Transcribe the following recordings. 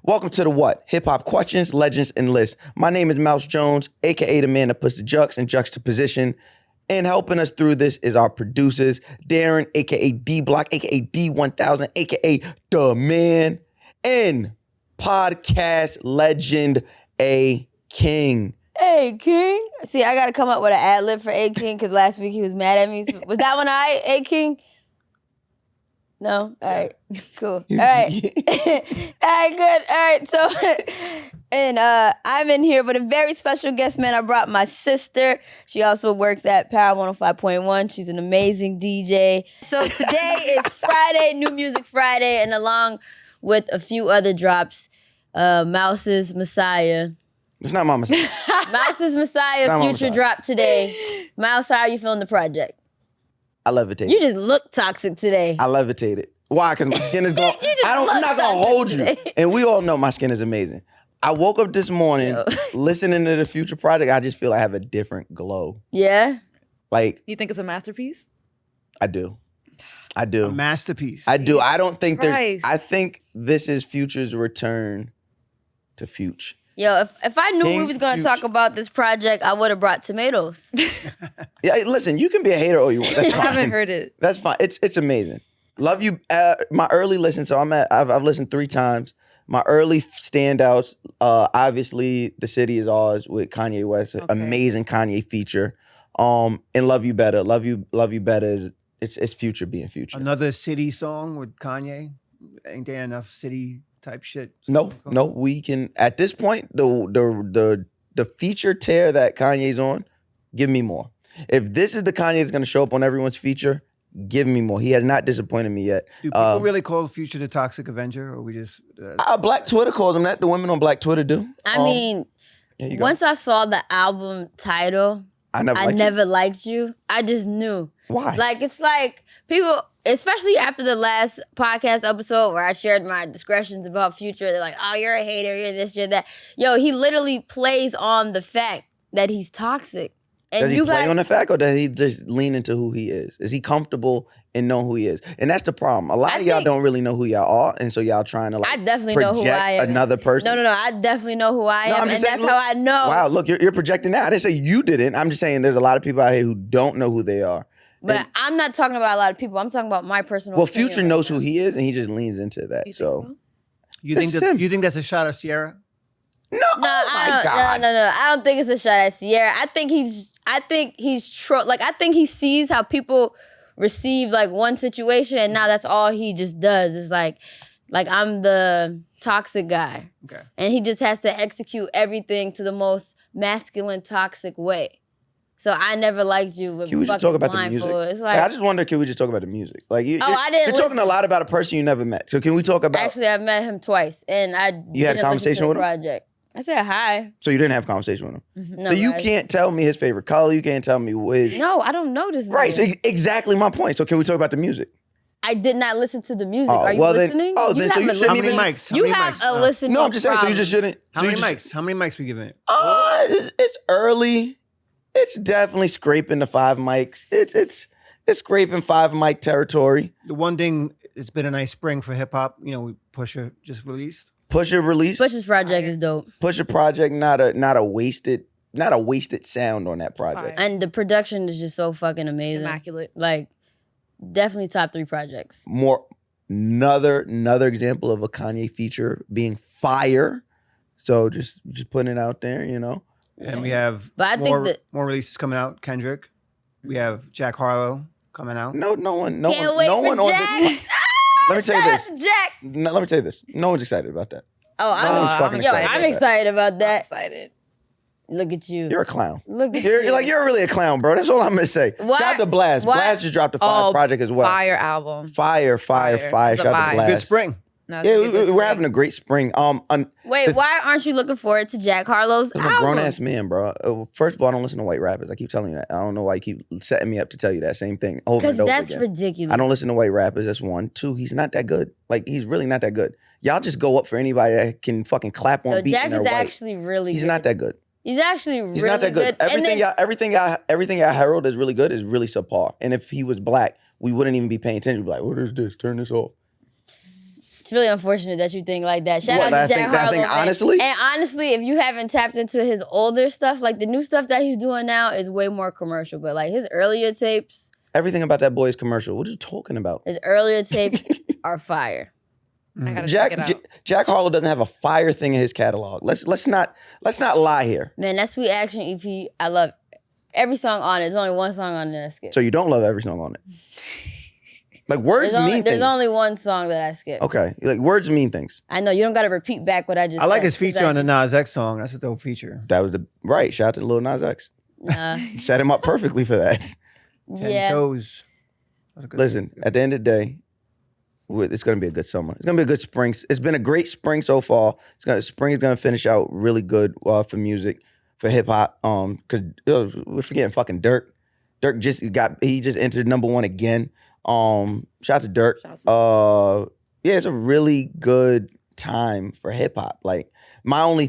Welcome to the what? Hip-hop questions, legends, and lists. My name is Mouse Jones, a.k.a. the man that puts the jux in juxtaposition. And helping us through this is our producers, Darren, a.k.a. D-Block, a.k.a. D1000, a.k.a. The Man, and podcast legend, A. King. Hey, King. See, I got to come up with an ad-lib for A. King because last week he was mad at me. Was that one all right, A. King? No? All right. Cool. All right. All right, good. All right. So, and I'm in here with a very special guest, man. I brought my sister. She also works at Power 105.1. She's an amazing DJ. So today is Friday, New Music Friday, and along with a few other drops, Mouse's Messiah. It's not my Messiah. Mouse's Messiah future drop today. Mouse, how are you feeling the project? I levitate. You just look toxic today. I levitated. Why? Because my skin is going. I'm not gonna hold you. And we all know my skin is amazing. I woke up this morning listening to the Future project. I just feel I have a different glow. Yeah. Like, you think it's a masterpiece? I do. I do. A masterpiece. I do. I don't think there's. Christ. I think this is Future's return to Future. Yo, if I knew King we was going to Future. talk about this project, I would have brought tomatoes. Yeah, listen, you can be a hater all you want. That's I fine. haven't heard it. That's fine. It's amazing. Love you. My early listen. So I've listened 3 times. My early standouts. Obviously, The City Is Ours with Kanye West. Okay. Amazing Kanye feature. And Love You Better. Love You Better is it's Future being Future. Another city song with Kanye. Ain't there enough city type shit? No, we can at this point the feature tear that Kanye's on, give me more. If this is the Kanye that's gonna show up on everyone's feature, give me more. He has not disappointed me yet. Do people really call Future the Toxic Avenger, or we just? Black Twitter calls him that. The women on Black Twitter do. I mean, once I saw the album title, I never liked you. I just knew. Why? Like, it's like people, especially after the last podcast episode where I shared my discretions about Future, they're like, oh, you're a hater, you're this, you're that. Yo, he literally plays on the fact that he's toxic. And does he play on the fact, or does he just lean into who he is? Is he comfortable in knowing who he is? And that's the problem. A lot of y'all don't really know who y'all are, and so y'all trying to I definitely know who I am. Another person. No. I definitely know who I am, and that's how I know. Wow, look, you're projecting that. I didn't say you didn't. I'm just saying there's a lot of people out here who don't know who they are. But I'm not talking about a lot of people. I'm talking about my personal opinion. Future knows who he is, and he just leans into that. You think that's a shot at Sierra? No, my God. No. I don't think it's a shot at Sierra. I think he sees how people receive like one situation, and now that's all he just does. It's like I'm the toxic guy. Okay. And he just has to execute everything to the most masculine, toxic way. So I never liked you with can we just talk about the music? It's like, I just wonder, can we just talk about the music? Like you're you're talking a lot about a person you never met. So can we talk about? Actually, I met him twice, and You had a conversation with him? Project. I said hi. So you didn't have a conversation with him? No, so you can't tell me his favorite color. You can't tell me which. No, I don't know this. Right, so exactly my point. So can we talk about the music? I did not listen to the music. Are you listening? Then so you shouldn't even. You have a listening. No, I'm just saying. So you just shouldn't. How many mics we giving it? It's early. It's definitely scraping the 5 mics. It's scraping 5 mic territory. The one thing, it's been a nice spring for hip hop. Pusha just released. Pusha release. Pusha's project is dope. Pusha project, not a wasted sound on that project. And the production is just so fucking amazing. Immaculate. Like, definitely top 3 projects. Another example of a Kanye feature being fire. So just putting it out there, And we have more releases coming out. Kendrick. We have Jack Harlow coming out. No one Can't wait no for one on Jack. this. Let me tell you this. Jack. No, let me tell you this. No one's excited about that. Oh, I'm excited about that. I'm excited. Look at you. You're a clown. Look at You're you. you're really a clown, bro. That's all I'm gonna say. What? Shout out to Blast. What? Blast just dropped a fire project as well. Fire album. Fire. Shout out to Blast. Good spring. No, We're having a great spring. Wait, why aren't you looking forward to Jack Harlow's I'm album? a grown ass man, bro. First of all, I don't listen to white rappers. I keep telling you that. I don't know why you keep setting me up to tell you that same thing over Because and over that's again. ridiculous. I don't listen to white rappers. That's 1. 2, he's not that good. Like, he's really not that good. Y'all just go up for anybody that can fucking clap on beat. Jack and they're is white. actually really He's good. not that good. He's actually really He's not that good. Everything I herald is really good is really subpar. And if he was black, we wouldn't even be paying attention. We'd be like, what is this? Turn this off. really unfortunate that you think like that. Shout out to Jack Harlow. I think honestly? And honestly, if you haven't tapped into his older stuff, like the new stuff that he's doing now is way more commercial. But like his earlier tapes. Everything about that boy is commercial. What are you talking about? His earlier tapes are fire. I gotta check it out. Jack Harlow doesn't have a fire thing in his catalog. Let's not lie here. Man, that Sweet Action EP, I love every song on it. There's only one song on there I skip. So you don't love every song on it? Like words mean things. There's only one song that I skip. Okay, like words mean things. I know you don't got to repeat back what I just. I like his feature on the Nas X song. That's a dope feature. That was right. Shout out to Lil Nas X. Set him up perfectly for that. 10 toes. Listen, at the end of the day, it's going to be a good summer. It's going to be a good spring. It's been a great spring so far. Spring is going to finish out really good for music, for hip hop. Because we're forgetting fucking Dirk. Dirk just entered #1 again. Shout out to Dirk. Yeah, it's a really good time for hip hop. Like my only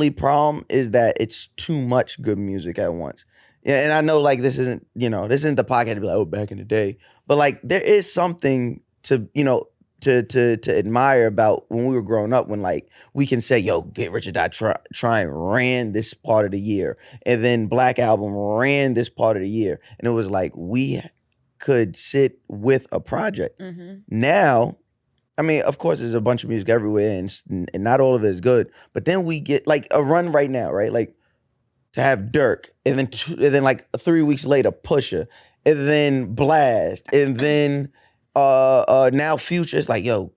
problem is that it's too much good music at once. Yeah, and I know like this isn't the podcast to be like, oh, back in the day. But like there is something to admire about when we were growing up, when like we can say, yo, Get Rich or Die Trying ran this part of the year. And then Black Album ran this part of the year. And it was like we could sit with a project. Mm-hmm. Now, I mean, of course, there's a bunch of music everywhere and not all of it is good. But then we get like a run right now, right? Like to have Dirk, and then like 3 weeks later, Pusha, and then Blast, and then now Future. It's like, yo,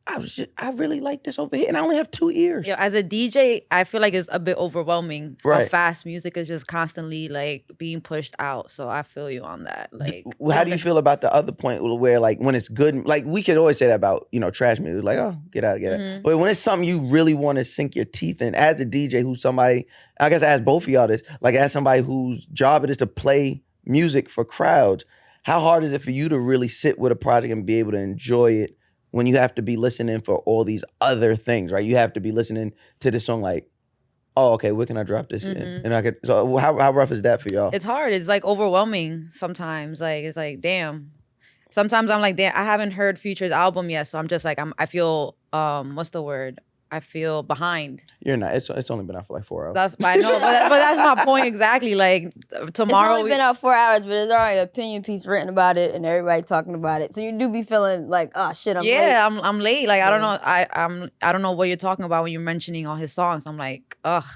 I really like this over here, and I only have 2 ears. Yo, as a DJ, I feel like it's a bit overwhelming. How fast music is just constantly like being pushed out. So I feel you on that. Like, how do you feel about the other point where like when it's good, like we could always say that about trash music, like, oh, get out. Mm-hmm. But when it's something you really want to sink your teeth in, as a DJ, who's somebody, I guess I ask both of y'all this, like as somebody whose job it is to play music for crowds, how hard is it for you to really sit with a project and be able to enjoy it when you have to be listening for all these other things, right? You have to be listening to this song like, oh, okay, where can I drop this in? And so how rough is that for y'all? It's hard. It's like overwhelming sometimes. Like, it's like, damn. Sometimes I'm like, damn, I haven't heard Future's album yet. So I'm just like, I feel, what's the word? I feel behind. You're not. It's only been out for like 4 hours. I know, but that's my point exactly. Like tomorrow, it's only been out 4 hours, but there's already an opinion piece written about it, and everybody talking about it. So you do be feeling like, oh shit, I'm late. Yeah, I'm late. Like I don't know. I don't know what you're talking about when you're mentioning all his songs. I'm like, ugh,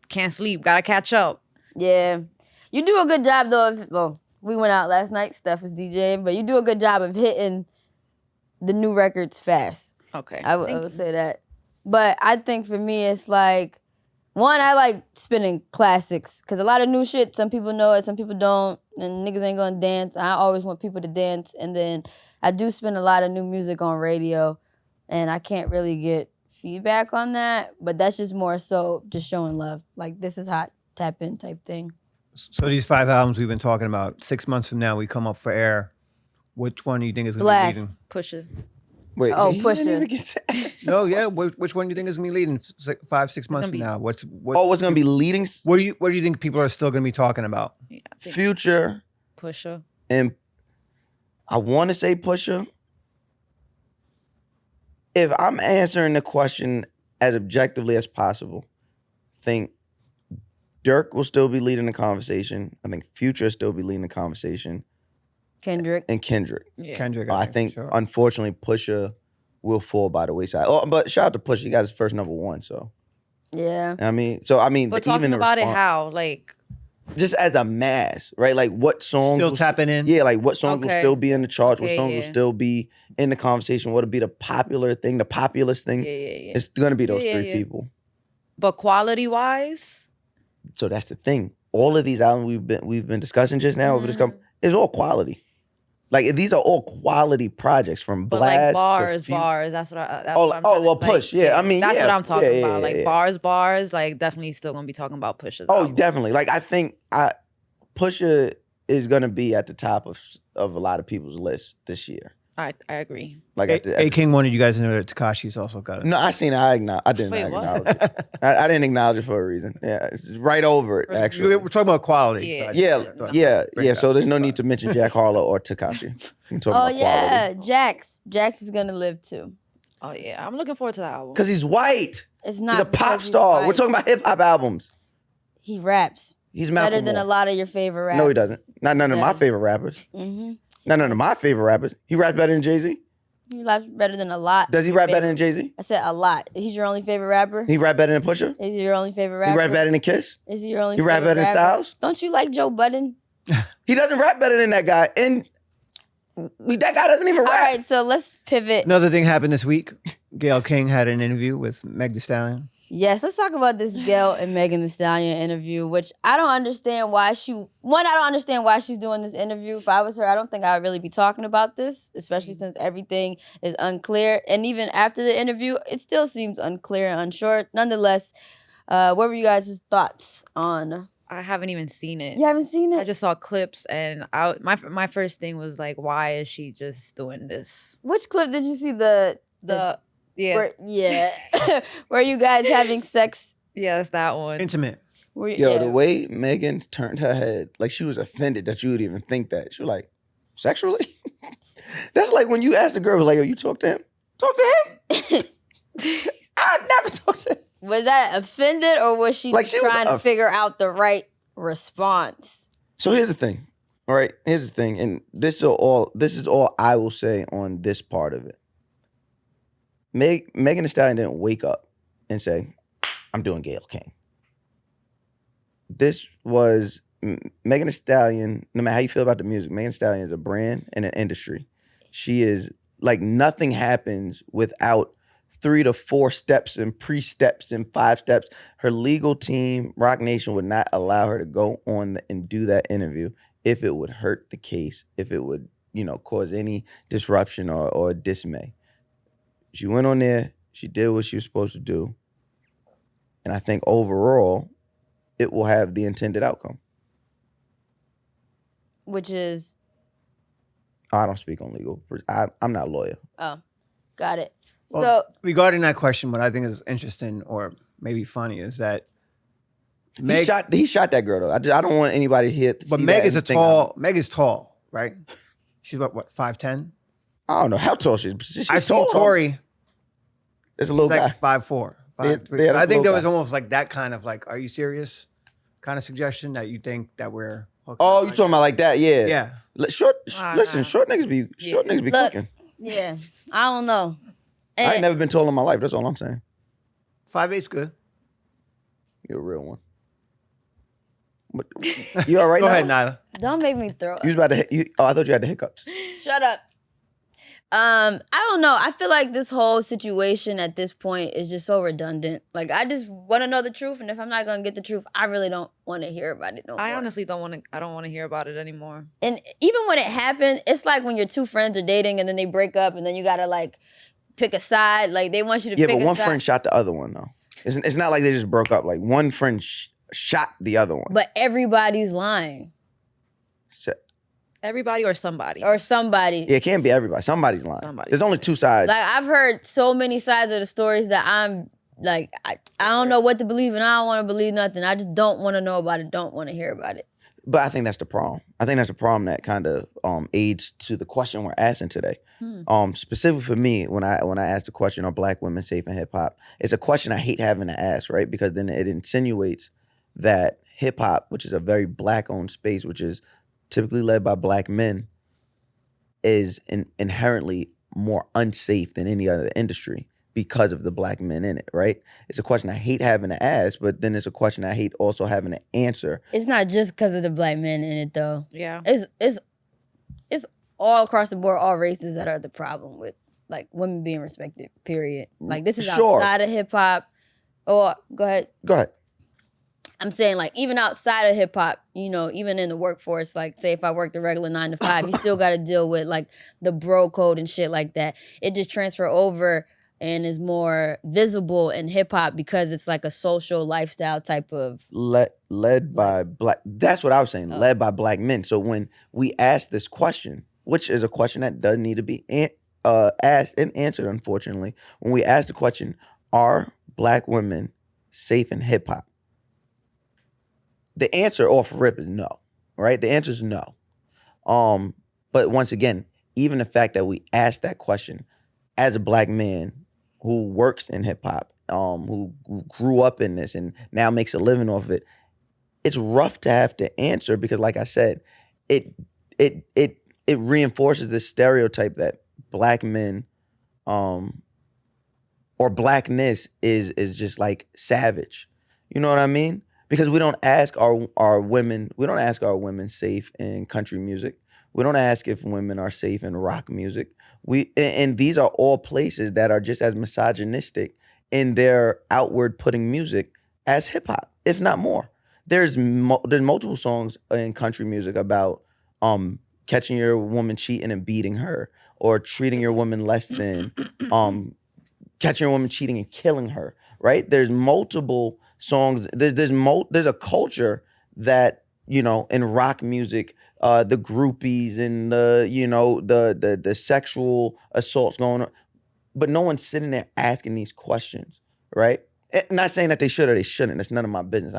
can't sleep. Gotta catch up. Yeah, you do a good job though. We went out last night. Steph was DJing, but you do a good job of hitting the new records fast. Okay, I would say that. But I think for me, it's like, one, I like spinning classics. Because a lot of new shit, some people know it, some people don't. And niggas ain't going to dance. I always want people to dance. And then I do spin a lot of new music on radio. And I can't really get feedback on that. But that's just more so just showing love. Like, this is hot, tap in type thing. So these 5 albums we've been talking about, 6 months from now, we come up for air. Which one do you think is going to be leading? Pusha. Wait, Pusha. No, yeah. Which one do you think is going to be leading 5-6 months from now? What's going to be leading? What do you think people are still going to be talking about? Yeah, Future. Pusha. And I want to say Pusha. If I'm answering the question as objectively as possible, I think Dirk will still be leading the conversation. I think Future will still be leading the conversation. Kendrick. Yeah. Kendrick. I think sure. Unfortunately, Pusha will fall by the wayside. Oh, but shout out to Pusha. He got his first #1, so. Yeah. I mean, but talking about it, how? Like. Just as a mass, right? Like what songs. Still tapping in? Yeah, like what songs will still be in the charts, what songs yeah. will still be in the conversation, what will be the popular thing, the populist thing. Yeah. It's going to be those three people. But quality-wise? So that's the thing. All of these albums we've been discussing just now over this is all quality. Like these are all quality projects from Blast like bars. That's what I'm Push. Yeah, I mean, that's what I'm talking about. Yeah. Like bars. Like definitely still gonna be talking about Pusha's. Oh, album. definitely. Like I think Pusha is gonna be at the top of a lot of people's lists this year. I agree. Like A King wanted you guys to know that Tekashi's also got it. No, I seen it. I didn't Wait, acknowledge it. I didn't acknowledge it for a reason. Yeah, it's right over it, actually. We're talking about quality. Yeah. So Yeah. So there's no need to mention Jack Harlow or Tekashi. We can talk about quality. Jax is gonna live too. Oh yeah, I'm looking forward to that album. Because he's white. It's not. He's a pop star. We're talking about hip hop albums. He raps. He's better than a lot of your favorite rappers. No, he doesn't. Not none of my favorite rappers. Mm-hmm. Not none of my favorite rappers. He raps better than Jay-Z. He raps better than a lot. Does he rap better than Jay-Z? I said a lot. He's your only favorite rapper? He rap better than Pusha? Is he your only favorite rapper? He rap better than Kiss? Is he your only He rap better than Styles? Don't you like Joe Budden? He doesn't rap better than that guy. And that guy doesn't even rap. All right, so let's pivot. Another thing happened this week. Gayle King had an interview with Meg Thee Stallion. Yes, let's talk about this Gayle and Megan Thee Stallion interview, which I don't understand why I don't understand why she's doing this interview. If I was her, I don't think I would really be talking about this, especially since everything is unclear. And even after the interview, it still seems unclear and unsure. Nonetheless, what were you guys' thoughts on? I haven't even seen it. You haven't seen it? I just saw clips, and my first thing was like, why is she just doing this? Which clip did you see? Yeah. Were you guys having sex? Yeah, it's that one. Intimate. The way Megan turned her head, like she was offended that you would even think that. She was like, sexually? That's like when you ask the girl, like, oh, you talk to him? Talk to him? I never talked to him. Was that offended, or was she like trying to figure out the right response? So here's the thing. All right, here's the thing. And this is all I will say on this part of it. Megan Thee Stallion didn't wake up and say, I'm doing Gayle King. This was Megan Thee Stallion, no matter how you feel about the music, Megan Thee Stallion is a brand and an industry. She is, like, nothing happens without 3 to 4 steps and pre-steps and 5 steps. Her legal team, Roc Nation, would not allow her to go on and do that interview if it would hurt the case, if it would, cause any disruption or dismay. She went on there, she did what she was supposed to do, and I think overall, it will have the intended outcome. Which is? I don't speak on legal. I'm not a lawyer. Oh, got it. Well, so regarding that question, what I think is interesting or maybe funny is that he shot that girl though. I don't want anybody here to but see Meg that is Meg is tall, right? She's what 5'10"? I don't know how tall she is. She's I tall. seen Tori. It's a little guy. Like 5'4". I think there was almost like that kind of like, are you serious? Kind of suggestion that you think that we're. Oh, you talking about like that? Yeah. Yeah. Short niggas be cooking. Yeah, I don't know. I ain't never been tall in my life. That's all I'm saying. 5'8's good. You're a real one. But, you all right? Go ahead, Nyla. Don't make me throw up. You was about to. I thought you had the hiccups. Shut up. I don't know. I feel like this whole situation at this point is just so redundant. Like, I just want to know the truth, and if I'm not gonna get the truth, I really don't want to hear about it no more. I honestly don't want to. I don't want to hear about it anymore. And even when it happened, it's like when your two friends are dating and then they break up, and then you gotta like pick a side. Like they want you to pick a side. Yeah, but one friend shot the other one though. It's not like they just broke up. Like one friend shot the other one. But everybody's lying. Everybody or somebody? Or somebody. Yeah, it can't be everybody. Somebody's lying. There's only 2 sides. Like, I've heard so many sides of the stories that I'm, like, I don't know what to believe, and I don't want to believe nothing. I just don't want to know about it, don't want to hear about it. But I think that's the problem. I think that's the problem that kind of aids to the question we're asking today. Specifically for me, when I ask the question, are black women safe in hip-hop? It's a question I hate having to ask, right? Because then it insinuates that hip-hop, which is a very black-owned space, which is typically led by black men, is inherently more unsafe than any other industry because of the black men in it, right? It's a question I hate having to ask, but then it's a question I hate also having to answer. It's not just because of the black men in it, though. Yeah. It's all across the board, all races that are the problem with, like, women being respected, period. Like, this is outside of hip-hop. Go ahead. Go ahead. I'm saying, like, even outside of hip-hop, even in the workforce, like, say if I worked a regular 9 to 5, you still got to deal with, like, the bro code and shit like that. It just transfer over and is more visible in hip-hop because it's, like, a social lifestyle type of... Led by black... That's what I was saying. Led by black men. So when we ask this question, which is a question that does need to be asked and answered, unfortunately. When we ask the question, are Black women safe in hip hop? The answer off rip is no, right? The answer is no. But once again, even the fact that we ask that question as a Black man who works in hip hop, who grew up in this and now makes a living off of it, it's rough to have to answer because, like I said, it reinforces this stereotype that Black men, or Blackness is just like savage. You know what I mean? Because we don't ask our women safe in country music. We don't ask if women are safe in rock music. And these are all places that are just as misogynistic in their outward putting music as hip hop, if not more. There's multiple songs in country music about catching your woman cheating and beating her, or treating your woman less than, catching your woman cheating and killing her. Right? There's multiple songs. There's a culture that, you know, in rock music, the groupies and the sexual assaults going on, but no one's sitting there asking these questions, right? Not saying that they should or they shouldn't. That's none of my business.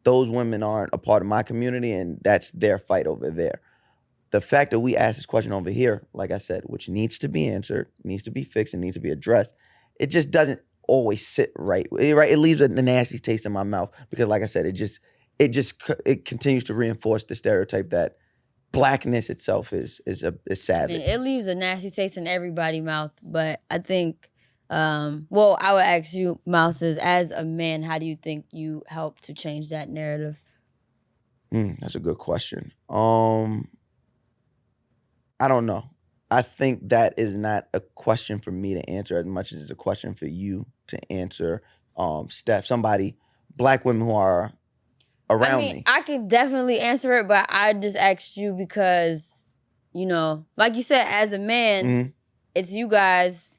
Those women aren't a part of my community, and that's their fight over there. The fact that we ask this question over here, like I said, which needs to be answered, needs to be fixed, and needs to be addressed, it just doesn't always sit right. It leaves a nasty taste in my mouth because, like I said, it continues to reinforce the stereotype that Blackness itself is savage. I mean, it leaves a nasty taste in everybody's mouth, but I think, I would ask you, Mouses, as a man, how do you think you help to change that narrative? That's a good question. I don't know. I think that is not a question for me to answer as much as it's a question for you to answer, Steph. Black women who are around me. I can definitely answer it, but I just asked you because, you know, like you said, as a man, it's you guys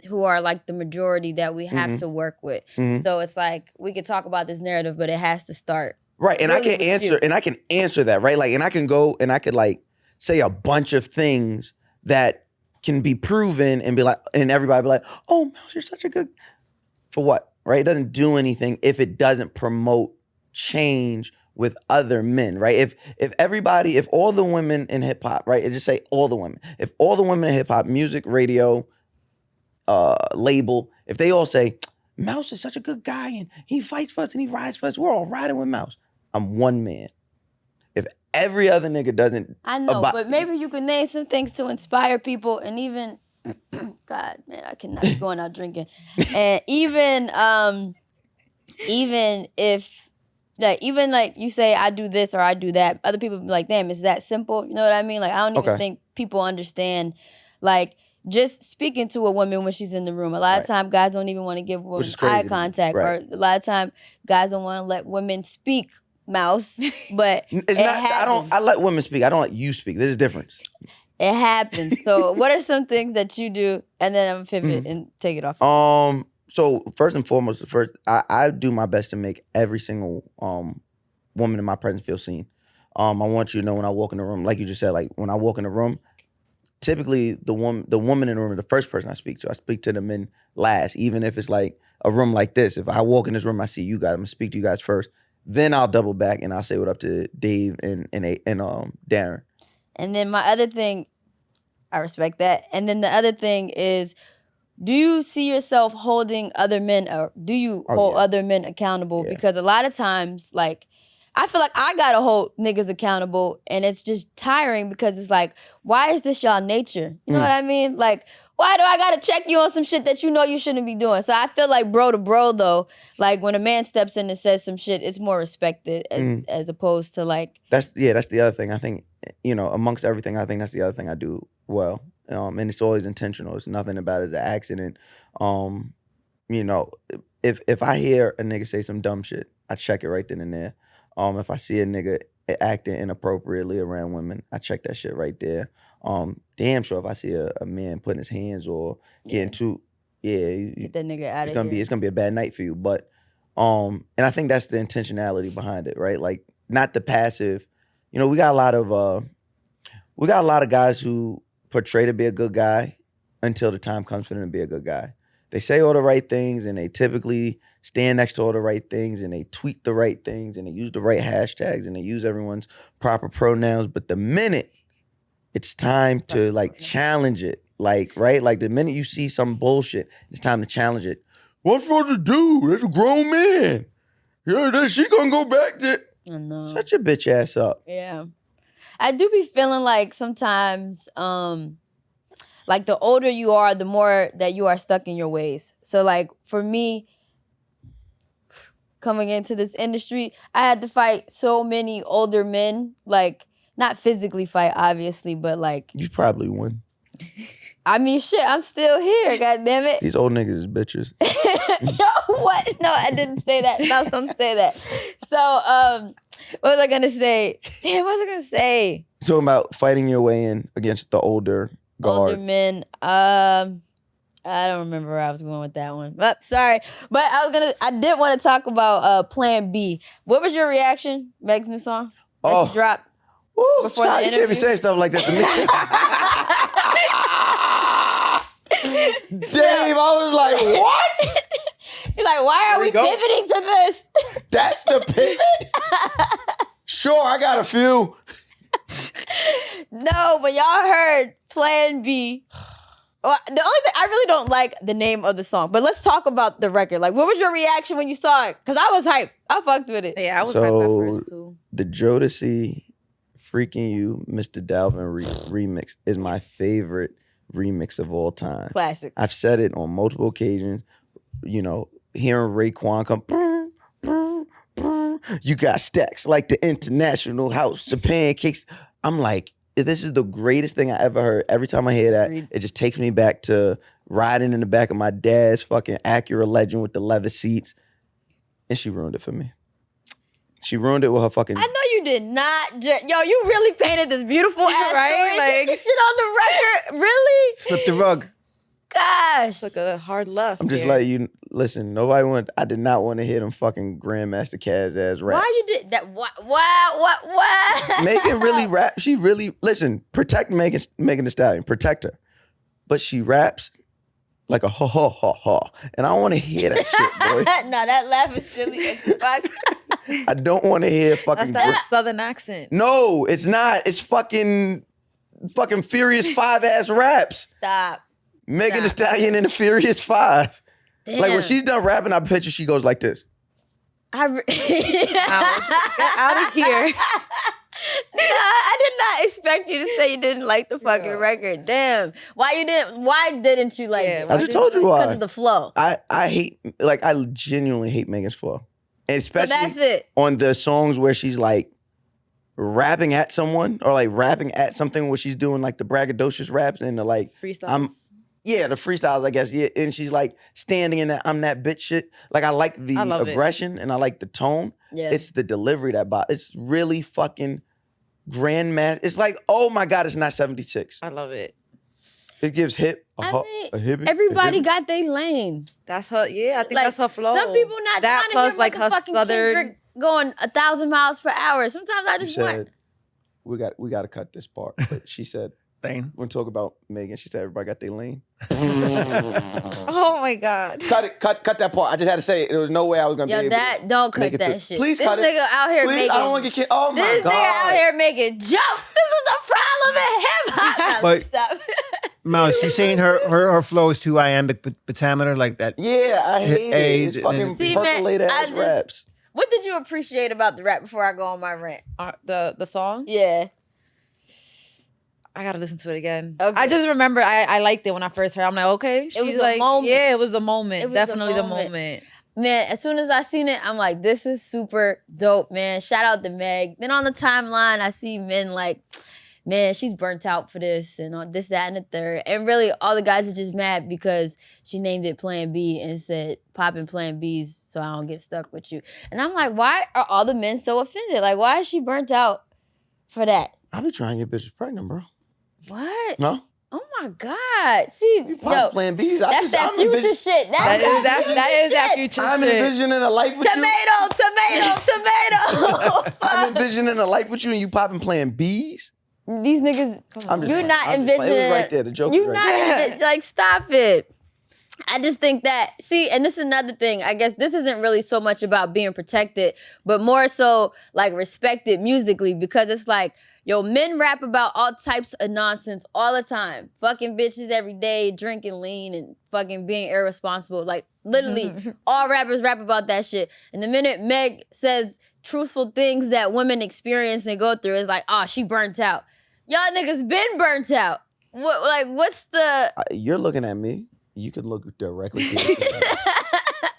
who are like the majority that we have to work with. So it's like we could talk about this narrative, but it has to start. Right, and really I can answer that, right? Like, and I can go and I could like say a bunch of things that can be proven and be like, and everybody be like, oh, Mouse, you're such a good, for what, right? It doesn't do anything if it doesn't promote change with other men, right? If all the women in hip hop, right? It just say all the women. If all the women in hip hop, music, radio, label, if they all say, Mouse is such a good guy and he fights for us and he rides for us, we're all riding with Mouse. I'm one man. If every other nigga doesn't, I know, but maybe you can name some things to inspire people, and even, God, man, I cannot be going out drinking, and even if, like, even like you say, I do this or I do that, other people be like, damn, it's that simple. You know what I mean? Like, I don't even think people understand, like, just speaking to a woman when she's in the room. A lot of time, guys don't even want to give women eye contact, or a lot of time, guys don't want to let women speak. Mouse, but it's not. Happens. I let women speak. I don't let you speak. There's a difference. It happens. So, what are some things that you do? And then I'm gonna pivot and take it off. So first and foremost, I do my best to make every single woman in my presence feel seen. I want you to know when I walk in the room, like you just said, like when I walk in the room, typically the woman in the room is the first person I speak to. I speak to the men last, even if it's like a room like this. If I walk in this room, I see you guys, I'm gonna speak to you guys first. Then I'll double back and I'll say what up to Dave and Darren. And then my other thing, I respect that. And then the other thing is, do you see yourself holding other men, or do you hold other men accountable? Yeah. Because a lot of times, like, I feel like I gotta hold niggas accountable, and it's just tiring because it's like, why is this y'all nature? You know what I mean? Like, why do I gotta check you on some shit that you know you shouldn't be doing? So I feel like bro to bro though, like when a man steps in and says some shit, it's more respected as opposed to like. That's the other thing. I think, you know, amongst everything, I think that's the other thing I do well. And it's always intentional. It's nothing about it as an accident. You know, if I hear a nigga say some dumb shit, I check it right then and there. If I see a nigga acting inappropriately around women, I check that shit right there. Damn sure if I see a man putting his hands or getting too, get that nigga out of here. It's gonna be a bad night for you. But and I think that's the intentionality behind it, right? Like, not the passive. You know, we got a lot of we got a lot of guys who portray to be a good guy until the time comes for them to be a good guy. They say all the right things and they typically stand next to all the right things and they tweet the right things and they use the right hashtags and they use everyone's proper pronouns. But the minute it's time to like challenge it, like, right? Like the minute you see some bullshit, it's time to challenge it. What I'm supposed to do? There's a grown man. Yeah, she gonna go back to... I know. Shut your bitch ass up. Yeah. I do be feeling like sometimes, like the older you are, the more that you are stuck in your ways. So like for me, coming into this industry, I had to fight so many older men, like not physically fight, obviously, but like... You probably won. I mean, shit, I'm still here, God damn it. These old niggas is bitches. Yo, what? No, I didn't say that. I was gonna say that. So, what was I gonna say? Damn, what was I gonna say? You're talking about fighting your way in against the older guard. Older men. I don't remember where I was going with that one. But sorry. But I did want to talk about Plan B. What was your reaction? Meg's new song that she dropped before the interview? You can't be saying stuff like that to me. Dave, I was like, what? You're like, why are we pivoting to this? That's the pivot? Sure, I got a few. No, but y'all heard Plan B. Well, the only thing, I really don't like the name of the song, but let's talk about the record. Like, what was your reaction when you saw it? Because I was hyped. I fucked with it. Yeah, I was hyped at first, too. The Jodeci Freaking You, Mr. Dalvin remix is my favorite remix of all time. Classic. I've said it on multiple occasions. You know, hearing Raekwon come, brr, brr, brr. You got stacks like the International House, Japan Cakes. I'm like, this is the greatest thing I ever heard. Every time I hear that, it just takes me back to riding in the back of my dad's fucking Acura Legend with the leather seats. And she ruined it for me. She ruined it with her fucking... I know you did not. Yo, you really painted this beautiful ass right? story. Like, This shit on the record. Really? Slip the rug. Gosh. Took a hard left. I'm just like, you listen, I did not want to hear them fucking Grandmaster Caz ass raps. Why you did that? What? Megan really rap. She really, listen, protect Megan Thee Stallion. Protect her. But she raps like a ha ha ha ha. And I don't want to hear that shit, boy. No, that laugh is silly as fuck. I don't want to hear fucking... That's that southern accent. No, it's not. It's fucking Furious 5 ass raps. Stop. Megan Thee Stallion in the Furious 5. Damn. Like when she's done rapping, I picture she goes like this. Get out of here. No, I did not expect you to say you didn't like the fucking record. Damn. Why didn't you like it? I just told you why. Because of the flow. I hate, like, I genuinely hate Megan's flow. And especially on the songs where she's like rapping at someone or like rapping at something where she's doing like the braggadocious raps and the like freestyles. The freestyles, I guess. Yeah, and she's like standing in that I'm that bitch shit. Like I like the aggression and I like the tone. Yeah. It's the delivery it's really fucking grandmaster. It's like, oh my God, it's not 76. I love it. It gives a hippie. Everybody got their lane. That's her. Yeah, I think that's her flow. Some people not that trying to plus hear like her fucking southern Kendrick going 1,000 miles per hour. Sometimes I just want. We got to cut this part. But she said, Lane. When talk about Megan, she said everybody got their lane. Oh my God. Cut that part. I just had to say it. There was no way I was gonna be able to don't cut that shit. Please this cut nigga out here making. I don't want to get killed. Oh my this God. This nigga out here making jokes. This is the problem in hip hop. But Stop. Mouse, you saying her flow is too iambic pentameter like that? Yeah, I hate it. It's fucking percolated ass raps. What did you appreciate about the rap before I go on my rant? The song? Yeah. I gotta listen to it again. Okay. I just remember I liked it when I first heard it. I'm like, okay. It was the moment. Yeah, it was the moment. Definitely the moment. Man, as soon as I seen it, I'm like, this is super dope, man. Shout out to Meg. Then on the timeline, I see men like, man, she's burnt out for this and all this, that, and the third. And really, all the guys are just mad because she named it Plan B and said, popping Plan Bs so I don't get stuck with you. And I'm like, why are all the men so offended? Like, why is she burnt out for that? I be trying to get bitches pregnant, bro. What? No? Oh my God. See, yo, Plan Bs. That's that future shit. That is that future shit. I'm envisioning a life with you. Tomato. I'm envisioning a life with you and you popping Plan Bs. These niggas, you're not envisioning. It was right there. The joke was right there. Like, stop it. I just think that, see, and this is another thing. I guess this isn't really so much about being protected, but more so like respected musically, because it's like, yo, men rap about all types of nonsense all the time. Fucking bitches every day, drinking lean and fucking being irresponsible. Like, literally, all rappers rap about that shit. And the minute Meg says truthful things that women experience and go through, it's like, oh, she burnt out. Y'all niggas been burnt out. What's the... You're looking at me. You can look directly through it.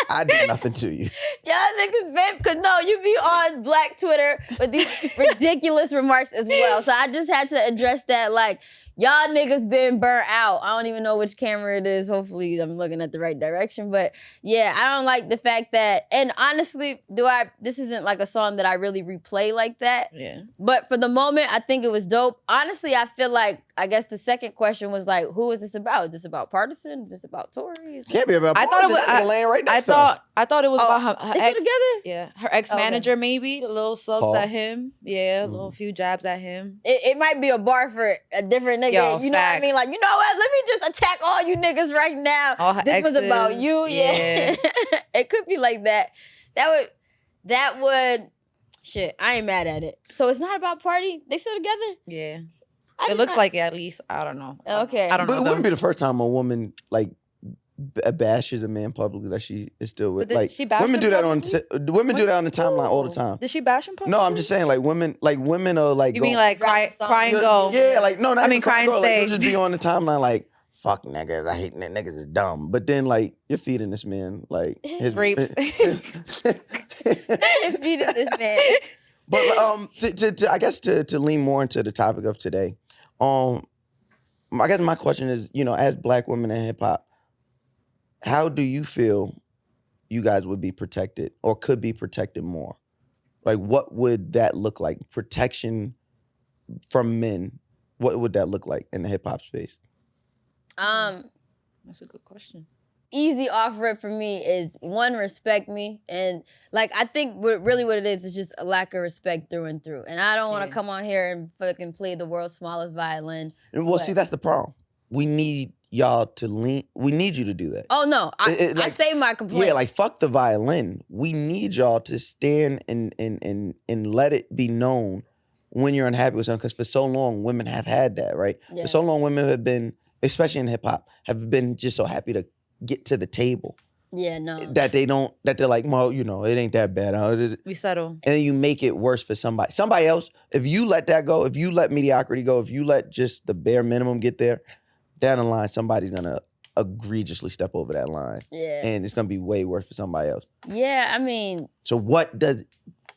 I did nothing to you. Y'all niggas been, cause no, you be on Black Twitter with these ridiculous remarks as well. So I just had to address that. Like, y'all niggas been burnt out. I don't even know which camera it is. Hopefully I'm looking at the right direction. But yeah, I don't like the fact that, and honestly, this isn't like a song that I really replay like that. Yeah. But for the moment, I think it was dope. Honestly, I feel like, I guess the second question was like, who is this about? Is this about partisan? Is this about Tory? Can't be about partisan. I thought it was laying right next to him. I thought it was about her ex. Together? Yeah, her ex-manager maybe. A little subs Paul. at him. Yeah, a little few jabs at him. It might be a bar for a different nigga. Yo, you know what I mean? Like, you know what? Let me just attack all you niggas right now. All her This was exes. about you. Yeah. It could be like that. That would. Shit, I ain't mad at it. So it's not about party? They still together? Yeah. It looks like it, at least. I don't know. Okay. I don't know. But it wouldn't be the first time a woman like bashes a man publicly that she is still with. Like, she bash women him do that publicly? women do that on the timeline all the time. Did she bash him publicly? No, I'm just saying, like women are like. You mean like cry and go? Yeah, like no, not I mean even cry and go. stay. Like, you'll just be on the timeline like, fuck niggas, I hate niggas is dumb. But then like you're feeding this man like his Rapes. Feeding this man. But to I guess to lean more into the topic of today, I guess my question is, as Black women in hip hop, how do you feel you guys would be protected or could be protected more? Like, what would that look like? Protection from men. What would that look like in the hip hop space? That's a good question. Easy off rip for me is one, respect me, and like I think what it is just a lack of respect through and through. And I don't want to come on here and fucking play the world's smallest violin. Well, see, that's the problem. We need y'all to lean. We need you to do that. Oh no, I say my complaint. Yeah, like fuck the violin. We need y'all to stand and let it be known when you're unhappy with something. Because for so long, women have had that, right? Yeah. For so long, women have been, especially in hip hop, have been just so happy to get to the table. Yeah, no. That they're like, well, it ain't that bad. We settle. And then you make it worse for somebody. Somebody else, if you let that go, if you let mediocrity go, if you let just the bare minimum get there, down the line, somebody's gonna egregiously step over that line. Yeah. And it's gonna be way worse for somebody else. Yeah, I mean. So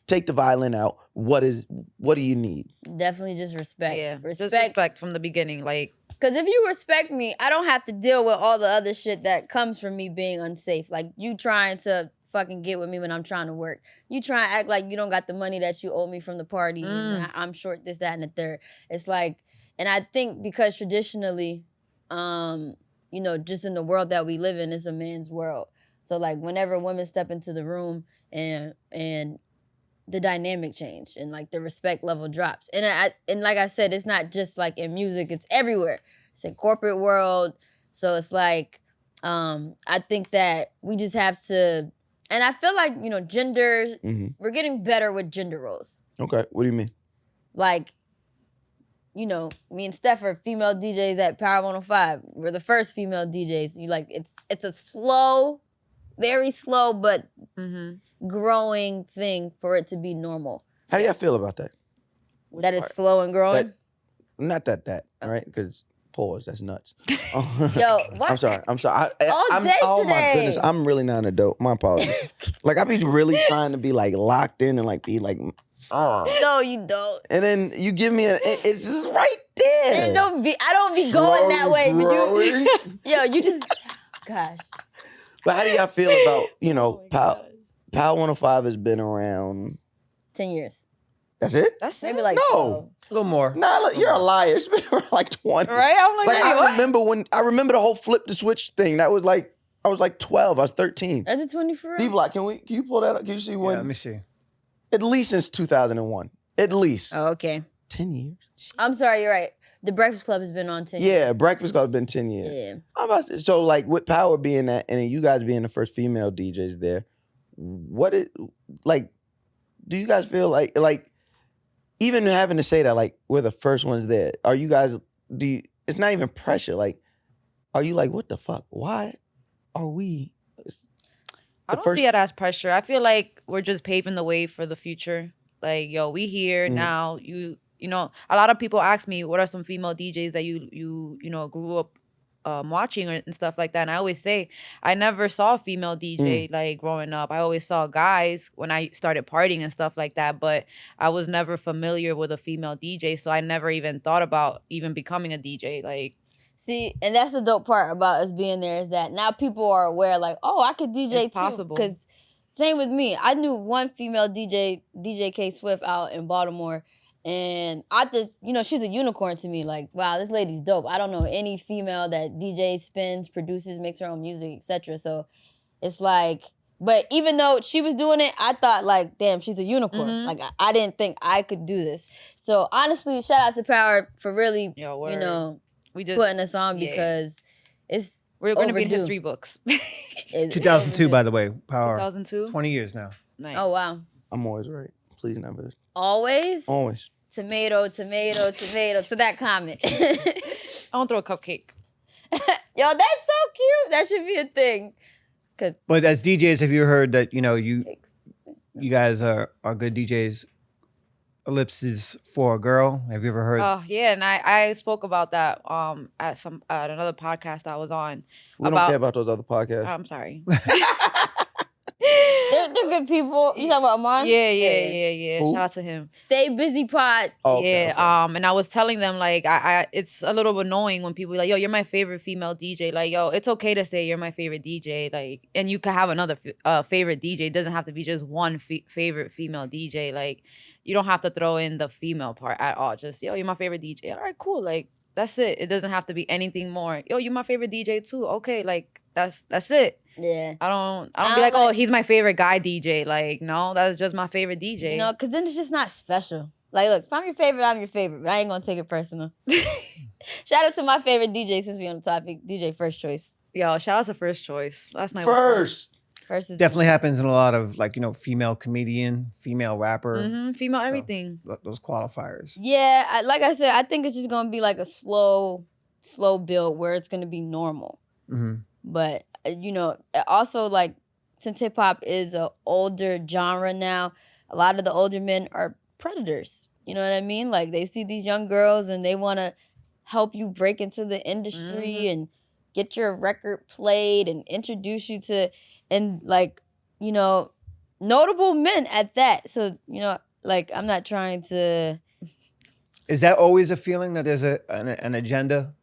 take the violin out, what do you need? Definitely just respect. Yeah, just respect from the beginning. Like, because if you respect me, I don't have to deal with all the other shit that comes from me being unsafe. Like, you trying to fucking get with me when I'm trying to work. You try and act like you don't got the money that you owe me from the party. I'm short this, that, and the third. It's like, and I think because traditionally, just in the world that we live in, it's a man's world. So like whenever women step into the room and the dynamic changed and like the respect level dropped. And like I said, it's not just like in music, it's everywhere. It's in corporate world. So it's like, I think that we just have to, and I feel like, gender, we're getting better with gender roles. Okay, what do you mean? Like, me and Steph are female DJs at Power 105. We're the first female DJs. It's a slow, very slow, but growing thing for it to be normal. How do y'all feel about that? That it's slow and growing? Not that, right? Because pause, that's nuts. Yo, what? I'm sorry. All day oh my today. goodness, I'm really not an adult. My apologies. Like, I be really trying to be like locked in and like be like, No, you don't. And then you give me it's just right there. I don't be going that way. But you just, gosh. But how do y'all feel about Power 105 has been around 10 years. That's it? That's Maybe it. like No. 12. A little more. Nah, look, you're a liar. It's been around like 20. Right? I'm like, I remember the whole flip the switch thing. That was like, I was like 12. I was 13. That's a 20 for real? D-Block, can you pull that up? Can you see when? Yeah, let me see. At least since 2001. At least. Oh, okay. 10 years. I'm sorry, you're right. The Breakfast Club has been on 10 years. Yeah, Breakfast Club has been 10 years. Yeah. So like with Power being that, and then you guys being the first female DJs there, do you guys feel like even having to say that, like, we're the first ones there, are you guys, it's not even pressure, like, are you like, what the fuck? Why are we? I don't see it as pressure. I feel like we're just paving the way for the future. Like, yo, we here now. You know, a lot of people ask me, what are some female DJs that you grew up watching and stuff like that. And I always say, I never saw a female DJ like growing up. I always saw guys when I started partying and stuff like that, but I was never familiar with a female DJ. So I never even thought about even becoming a DJ. Like, see, and that's the dope part about us being there is that now people are aware, like, oh, I could DJ it's possible. Because same with me. I knew one female DJ, DJ K Swift out in Baltimore. And I just, she's a unicorn to me. Like, wow, this lady's dope. I don't know any female that DJs, spins, produces, makes her own music, etc. So it's like, but even though she was doing it, I thought like, damn, she's a unicorn. Mm-hmm. Like, I didn't think I could do this. So honestly, shout out to Power for really, we just putting us on because we're going to be in history books. 2002, by the way, Power. 2002? 20 years now. Nice. Oh, wow. I'm always right. Please never. Always? Always. Tomato to that comment. I want to throw a cupcake. Yo, that's so cute. That should be a thing. But as DJs, have you heard that, you guys are good DJs? Ellipses for a girl. Have you ever heard? Oh, yeah. And I spoke about that at another podcast I was on. We don't care about those other podcasts. I'm sorry. They're good people. You talking about Amon? Yeah. Who? Shout out to him. Stay Busy Pod. Oh, okay, yeah. okay. And I was telling them like it's a little annoying when people are like, yo, you're my favorite female DJ. Like, yo, it's okay to say you're my favorite DJ. Like, and you can have another favorite DJ. It doesn't have to be just one favorite female DJ. Like, you don't have to throw in the female part at all. Just, yo, you're my favorite DJ. All right, cool. Like, that's it. It doesn't have to be anything more. Yo, you're my favorite DJ too. Okay, like that's it. Yeah. I don't be like, oh, he's my favorite guy DJ. Like, no, that's just my favorite DJ. Because then it's just not special. Like, look, if I'm your favorite, I'm your favorite. But I ain't going to take it personal. Shout out to my favorite DJ since we on the topic, DJ First Choice. Yo, shout out to First Choice. Last night First is definitely happens in a lot of like, female comedian, female rapper. Female everything. Those qualifiers. Yeah, like I said, I think it's just going to be like a slow build where it's going to be normal. Mm-hmm. But, also like since hip hop is an older genre now, a lot of the older men are predators. You know what I mean? Like they see these young girls and they want to help you break into the industry and get your record played and introduce you to, and like, notable men at that. So, like I'm not trying to. Is that always a feeling that there's an agenda?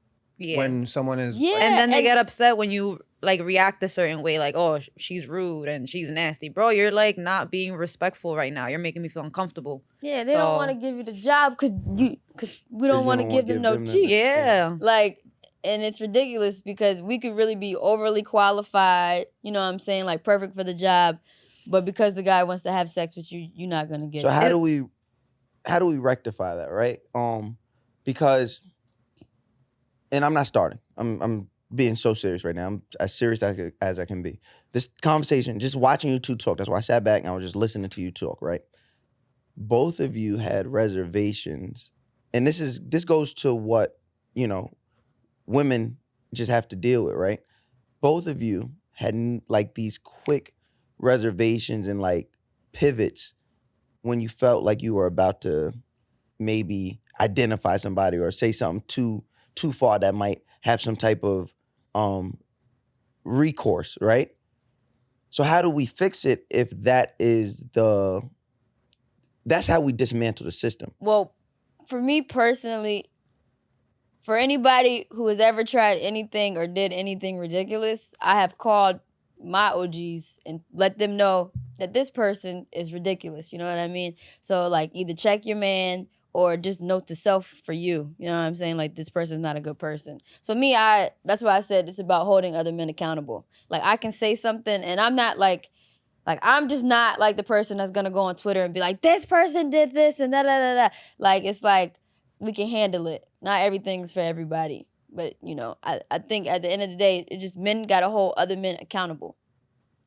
Yeah. When someone is. Yeah. And then they get upset when you like react a certain way, like, oh, she's rude and she's nasty. Bro, you're like not being respectful right now. You're making me feel uncomfortable. Yeah, they don't want to give you the job because we don't want to give them no cheat. Yeah. Like, and it's ridiculous because we could really be overly qualified, you know what I'm saying, like perfect for the job, but because the guy wants to have sex with you, you're not gonna get it. So how do we rectify that, right? Because, and I'm not starting. I'm being so serious right now. I'm as serious as I can be. This conversation, just watching you two talk, that's why I sat back and I was just listening to you talk, right? Both of you had reservations. And this goes to what, women just have to deal with, right? Both of you had like these quick reservations and like pivots when you felt like you were about to maybe identify somebody or say something too far that might have some type of recourse, right? So how do we fix it if that's how we dismantle the system? Well, for me personally, for anybody who has ever tried anything or did anything ridiculous, I have called my OGs and let them know that this person is ridiculous. You know what I mean? So like either check your man or just note to self for you. You know what I'm saying? Like, this person's not a good person. So me, that's why I said it's about holding other men accountable. Like, I can say something, and I'm not like Like, I'm just not like the person that's gonna go on Twitter and be like, this person did this and da da da da. Like, it's like, we can handle it. Not everything's for everybody. But, you know, I think at the end of the day, it just men gotta hold other men accountable.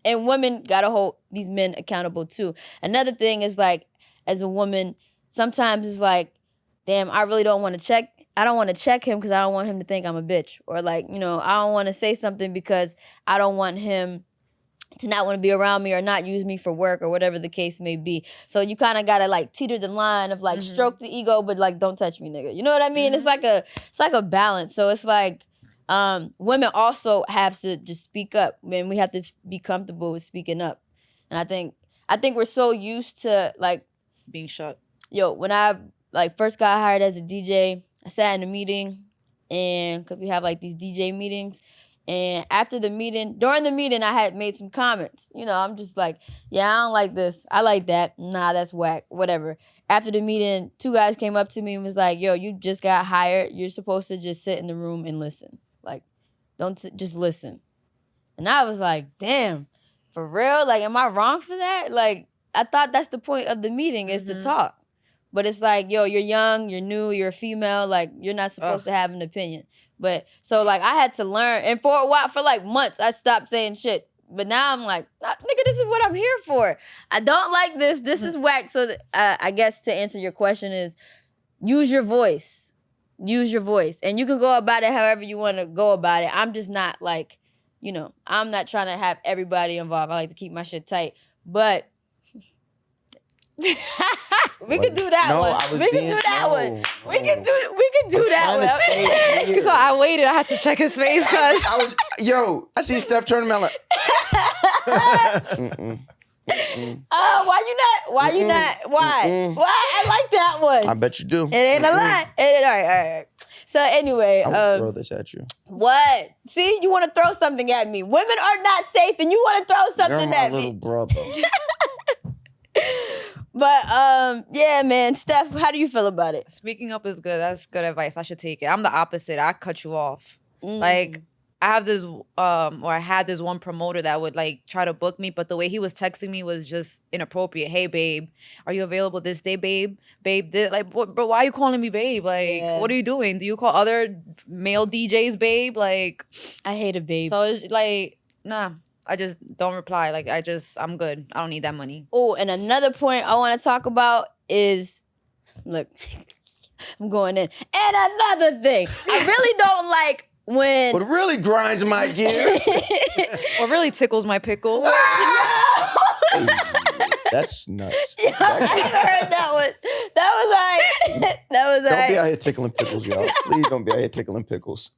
And women gotta hold these men accountable too. Another thing is like, as a woman, sometimes it's like, damn, I really don't want to check. I don't want to check him because I don't want him to think I'm a bitch. Or like, you know, I don't want to say something because I don't want him to not want to be around me or not use me for work or whatever the case may be. So you kind of got to like teeter the line of like stroke the ego, but like don't touch me, nigga. You know what I mean? It's like a balance. So it's like women also have to just speak up. Man, we have to be comfortable with speaking up. And I think we're so used to like being shut. Yo, when I like first got hired as a DJ, I sat in a meeting and cause we have like these DJ meetings. And after the meeting, during the meeting, I had made some comments. You know, I'm just like, yeah, I don't like this. I like that. Nah, that's whack. Whatever. After the meeting, 2 guys came up to me and was like, yo, you just got hired. You're supposed to just sit in the room and listen. Like, just listen. And I was like, damn, for real? Like, am I wrong for that? Like, I thought that's the point of the meeting is to talk. But it's like, yo, you're young, you're new, you're a female. Like, you're not supposed to have an opinion. But so like I had to learn, and for a while, for like months, I stopped saying shit. But now I'm like, nigga, this is what I'm here for. I don't like this. This is whack. So I guess to answer your question is, use your voice. Use your voice, and you can go about it however you want to go about it. I'm just not like, you know, I'm not trying to have everybody involved. I like to keep my shit tight, but. We could do that one. We can do that one. We can do that one. So I waited. I had to check his face because I see Steph turning around like. Why you not? Why? I like that one. I bet you do. It ain't a lie. All right. So anyway, I'm gonna throw this at you. What? See, you want to throw something at me. Women are not safe, and you want to throw something at me. You're my little brother. But yeah, man, Steph, how do you feel about it? Speaking up is good. That's good advice. I should take it. I'm the opposite. I cut you off. Like I have this or I had this one promoter that would like try to book me, but the way he was texting me was just inappropriate. Hey babe, are you available this day, babe? Babe, like but why are you calling me babe? Like what are you doing? Do you call other male DJs babe? Like I hate a babe. So it's like, nah. I just don't reply. Like, I'm good. I don't need that money. Oh, and another point I want to talk about is, look, I'm going in. And another thing, I really don't like when... What really grinds my gears. What really tickles my pickle. That's nuts. Yo, I haven't heard that one. That was Don't be out here tickling pickles, y'all. Please don't be out here tickling pickles.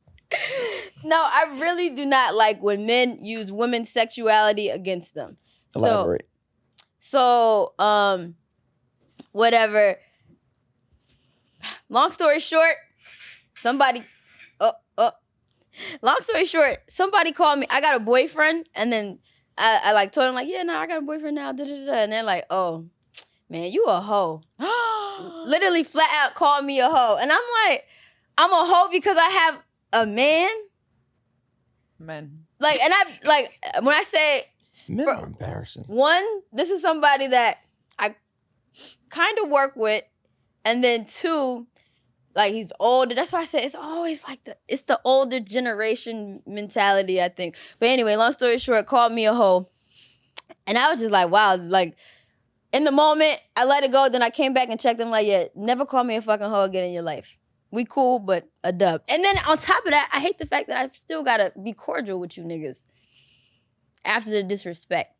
No, I really do not like when men use women's sexuality against them. Elaborate. So, whatever. Long story short, somebody called me. I got a boyfriend, and then I like told him like, yeah, no, I got a boyfriend now. And they're like, oh, man, you a hoe. Literally flat out called me a hoe, and I'm like, I'm a hoe because I have a man. Men. Like, and I like when I say men are embarrassing. One, this is somebody that I kind of work with, and then two, like he's older. That's why I said it's always like it's the older generation mentality, I think. But anyway, long story short, called me a hoe, and I was just like, wow, like in the moment I let it go. Then I came back and checked him like, yeah, never call me a fucking hoe again in your life. We cool, but a dub. And then on top of that, I hate the fact that I still gotta be cordial with you niggas after the disrespect.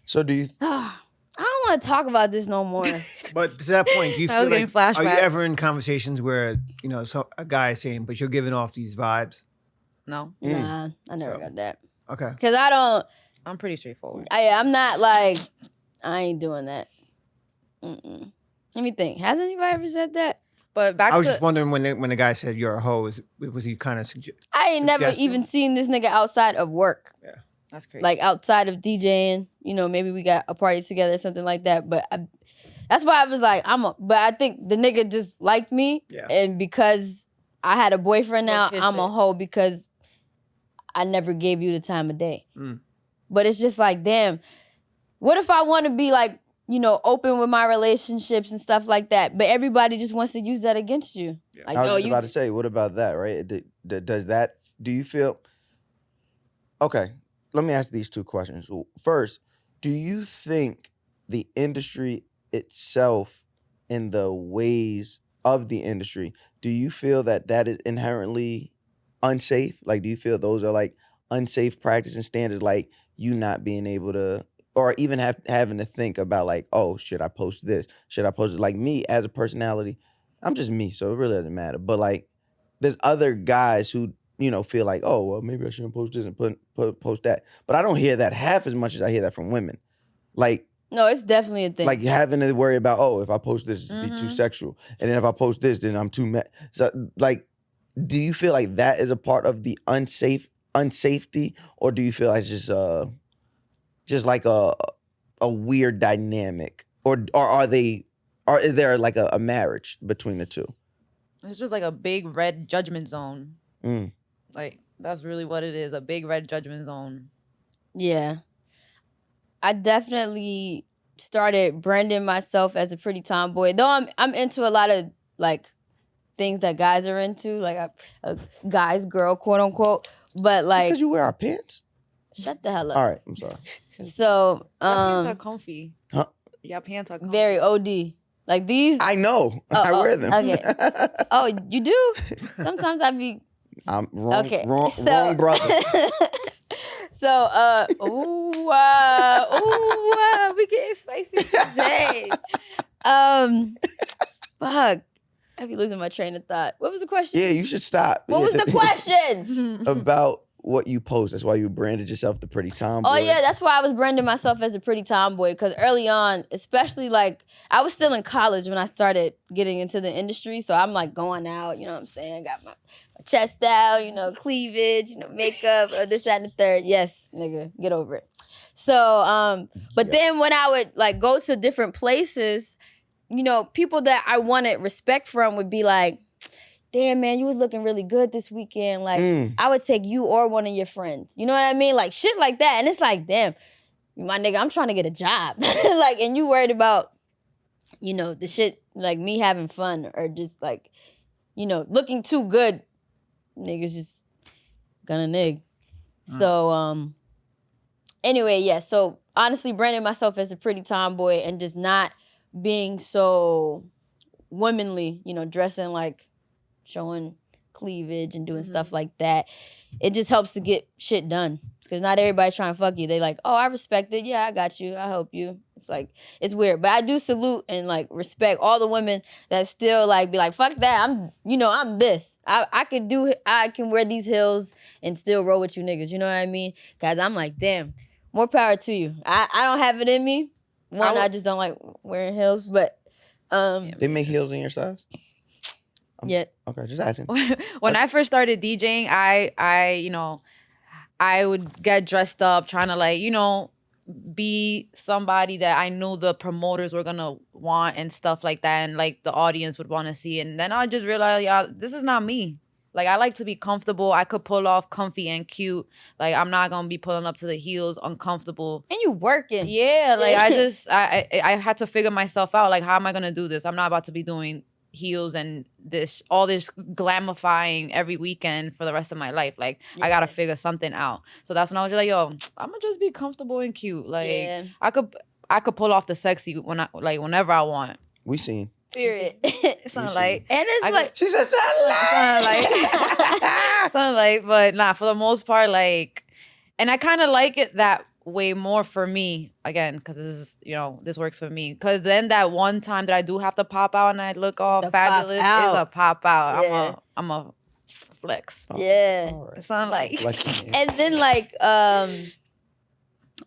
So do you... I don't want to talk about this no more. But to that point, do you feel like, flashbacks. Are you ever in conversations where, you know, a guy is saying, but you're giving off these vibes? No. Nah, I never got that. Okay. Because I'm pretty straightforward. I'm not like, I ain't doing that. Let me think. Has anybody ever said that? But I was just wondering when the guy said you're a hoe, was he kind of I ain't never even seen this nigga outside of work. Yeah, that's crazy. Like outside of DJing, you know, maybe we got a party together or something like that. But that's why I was like, but I think the nigga just liked me. Yeah. And because I had a boyfriend now, I'm a hoe because I never gave you the time of day. But it's just like, damn, what if I want to be like, you know, open with my relationships and stuff like that, but everybody just wants to use that against you? Yeah. Like, I was no, just about to say, what about that, right? Does that, do you feel, okay, let me ask these two questions. First, do you think the industry itself and the ways of the industry, do you feel that that is inherently unsafe? Like, do you feel those are like unsafe practice and standards, like you not being able to, or even having to think about like, oh, should I post this? Should I post it? Like me as a personality, I'm just me, so it really doesn't matter. But like, there's other guys who, you know, feel like, oh, well, maybe I shouldn't post this and post that. But I don't hear that half as much as I hear that from women. Like, no, it's definitely a thing. like having to worry about, oh, if I post this, it'd be too sexual, and then if I post this, then I'm too mad. So, like, do you feel like that is a part of the unsafety, or do you feel like it's just like a weird dynamic, or is there like a marriage between the two? It's just like a big red judgment zone. Like, that's really what it is, a big red judgment zone. Yeah. I definitely started branding myself as a pretty tomboy. Though I'm into a lot of like things that guys are into, like a guy's girl, quote unquote. But like, because you wear our pants. Shut the hell up. All right, I'm sorry. So Your pants are comfy. Huh? Your pants are comfy. Very OD. Like these. I know. I wear them. Okay. Oh, you do? Sometimes I be. I'm wrong. Okay. Wrong brother. So, we getting spicy today. Fuck. I be losing my train of thought. What was the question? Yeah, you should stop. What was the question? About what you post. That's why you branded yourself the pretty tomboy. Oh yeah, that's why I was branding myself as a pretty tomboy. Because early on, especially like I was still in college when I started getting into the industry. So I'm like going out, you know what I'm saying? Got my chest out, you know, cleavage, you know, makeup, or this, that, and the third. Yes, nigga, get over it. So, but then when I would like go to different places, you know, people that I wanted respect from would be like, damn, man, you was looking really good this weekend. Like, I would take you or one of your friends. You know what I mean? Like, shit like that. And it's like, damn, my nigga, I'm trying to get a job. Like, and you worried about, you know, the shit, like me having fun or just like, you know, looking too good. Niggas just gonna nig. So, anyway, yeah. So, honestly, branding myself as a pretty tomboy and just not being so womanly, you know, dressing like, showing cleavage and doing stuff like that. It just helps to get shit done. Because not everybody trying to fuck you. They like, oh, I respect it. Yeah, I got you. I help you. It's like, it's weird. But I do salute and like respect all the women that still like be like, fuck that. I'm this. I can wear these heels and still roll with you niggas. You know what I mean? Because I'm like, damn, more power to you. I don't have it in me. I just don't like wearing heels. But they make heels in your size? Yeah. Okay, just asking. When I first started DJing, I would get dressed up trying to like, you know, be somebody that I knew the promoters were gonna want and stuff like that, and like the audience would want to see. And then I just realized, yeah, this is not me. Like, I like to be comfortable. I could pull off comfy and cute. Like, I'm not gonna be pulling up to the heels uncomfortable. And you working. Yeah, like I had to figure myself out. Like, how am I gonna do this? I'm not about to be doing heels and all this glamifying every weekend for the rest of my life. Like, I gotta figure something out. So that's when I was just like, yo, I'm gonna just be comfortable and cute. Like, I could pull off the sexy whenever I want. We seen. Period. It's not like, and it's like she said sunlight, but nah, for the most part, like, and I kind of like it that way more for me, again, because this is, you know, this works for me. Because then that one time that I do have to pop out and I look all fabulous is a pop out. Yeah. I'm a flex. Yeah. Right. It's not like, and then like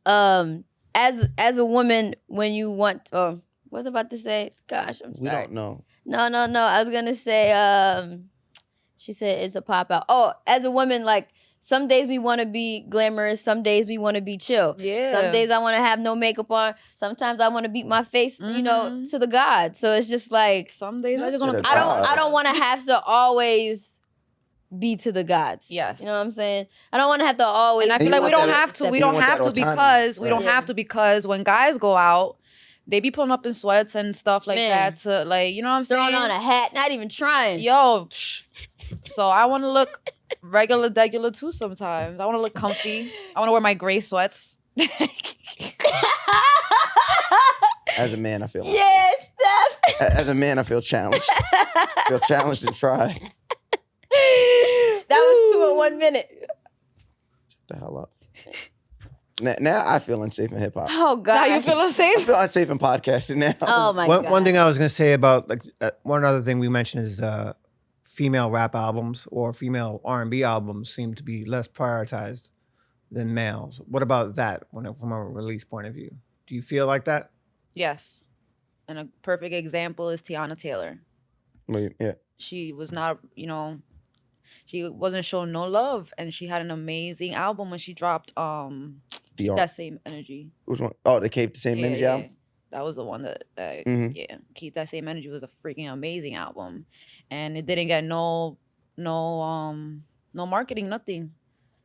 as a woman, when you want what was I about to say? Gosh, I'm sorry. We don't know. No. I was gonna say she said it's a pop out. Oh, as a woman, like some days we want to be glamorous, some days we want to be chill. Yeah. Some days I want to have no makeup on. Sometimes I want to beat my face, you know, to the gods. So it's just like some days I just want to. I don't want to have to always be to the gods. Yes. You know what I'm saying? I don't want to have to always. And I feel you like we want don't that- have to. We you don't want have that to autonomy. because we Right. don't have to because when guys go out, they be pulling up in sweats and stuff like Man. that to like, you know what I'm saying? throwing on a hat, not even trying. Yo, so I want to look regular too sometimes. I want to look comfy. I want to wear my gray sweats. As a man, I feel. Yeah, Steph. As a man, I feel challenged. Feel challenged and tried. That was 2 in 1 minute. Shut the hell up. Now I feel unsafe in hip hop. Oh God. Now you feel I unsafe? feel unsafe in podcasting now. Oh my God. One thing I was gonna say about like one other thing we mentioned is female rap albums or female R&B albums seem to be less prioritized than males. What about that from a release point of view? Do you feel like that? Yes. And a perfect example is Tiana Taylor. Wait, yeah. She was not, she wasn't showing no love, and she had an amazing album when she dropped DR. That Same Energy. Which one? Oh, the Keep the Same Energy album? That was the one that Mhm. yeah, Keep That Same Energy was a freaking amazing album, and it didn't get no marketing, nothing.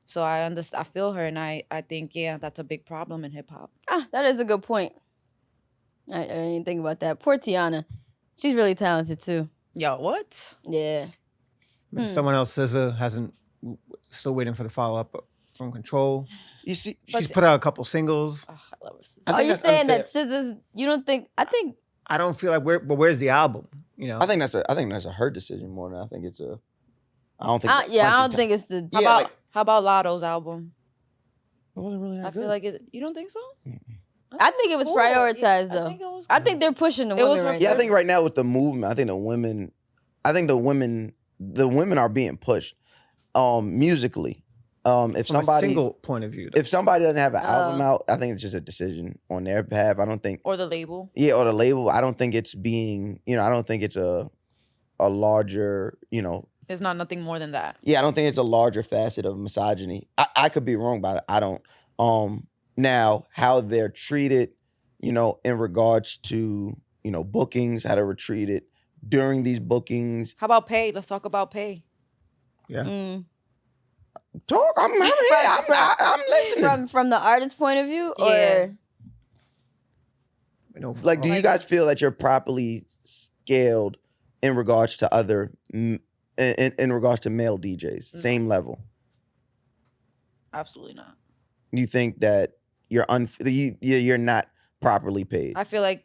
So I feel her, and I think that's a big problem in hip hop. That is a good point. I didn't think about that. Poor Tiana. She's really talented too. Yo, what? Yeah. Someone else says hasn't still waiting for the follow up from Control. You see, She's put out a couple singles. Oh, I love her. I Are think you that's saying unfair. that Scissors? You don't think? I think. I don't feel like where's the album? You know, I think that's a her decision more than I think it's a. I don't think. I don't think it's the. Yeah, How about Lotto's album? it wasn't really that I good. feel like it. You don't think so? I think it was Cool. prioritized I though. think it was I think they're pushing the It was women her right Yeah, I now. think right now with the movement, I think the women are being pushed, musically. If from a somebody, single point of view. Though. if somebody doesn't have an album Oh. out, I think it's just a decision on their behalf. I don't think, or the label. yeah, or the label. I don't think it's being, I don't think it's a larger, It's not nothing more than that. yeah, I don't think it's a larger facet of misogyny. I could be wrong about it. I don't. Now how they're treated, in regards to, bookings, how they're treated during these bookings. How about pay? Let's talk about pay. Yeah. Talk. I'm here. I'm listening. From the artist's point of view, or Yeah. You know, Like, do you guys feel that you're properly scaled in regards to other, in regards to male DJs, No. same level? Absolutely not. You think that you're not properly paid? I feel like,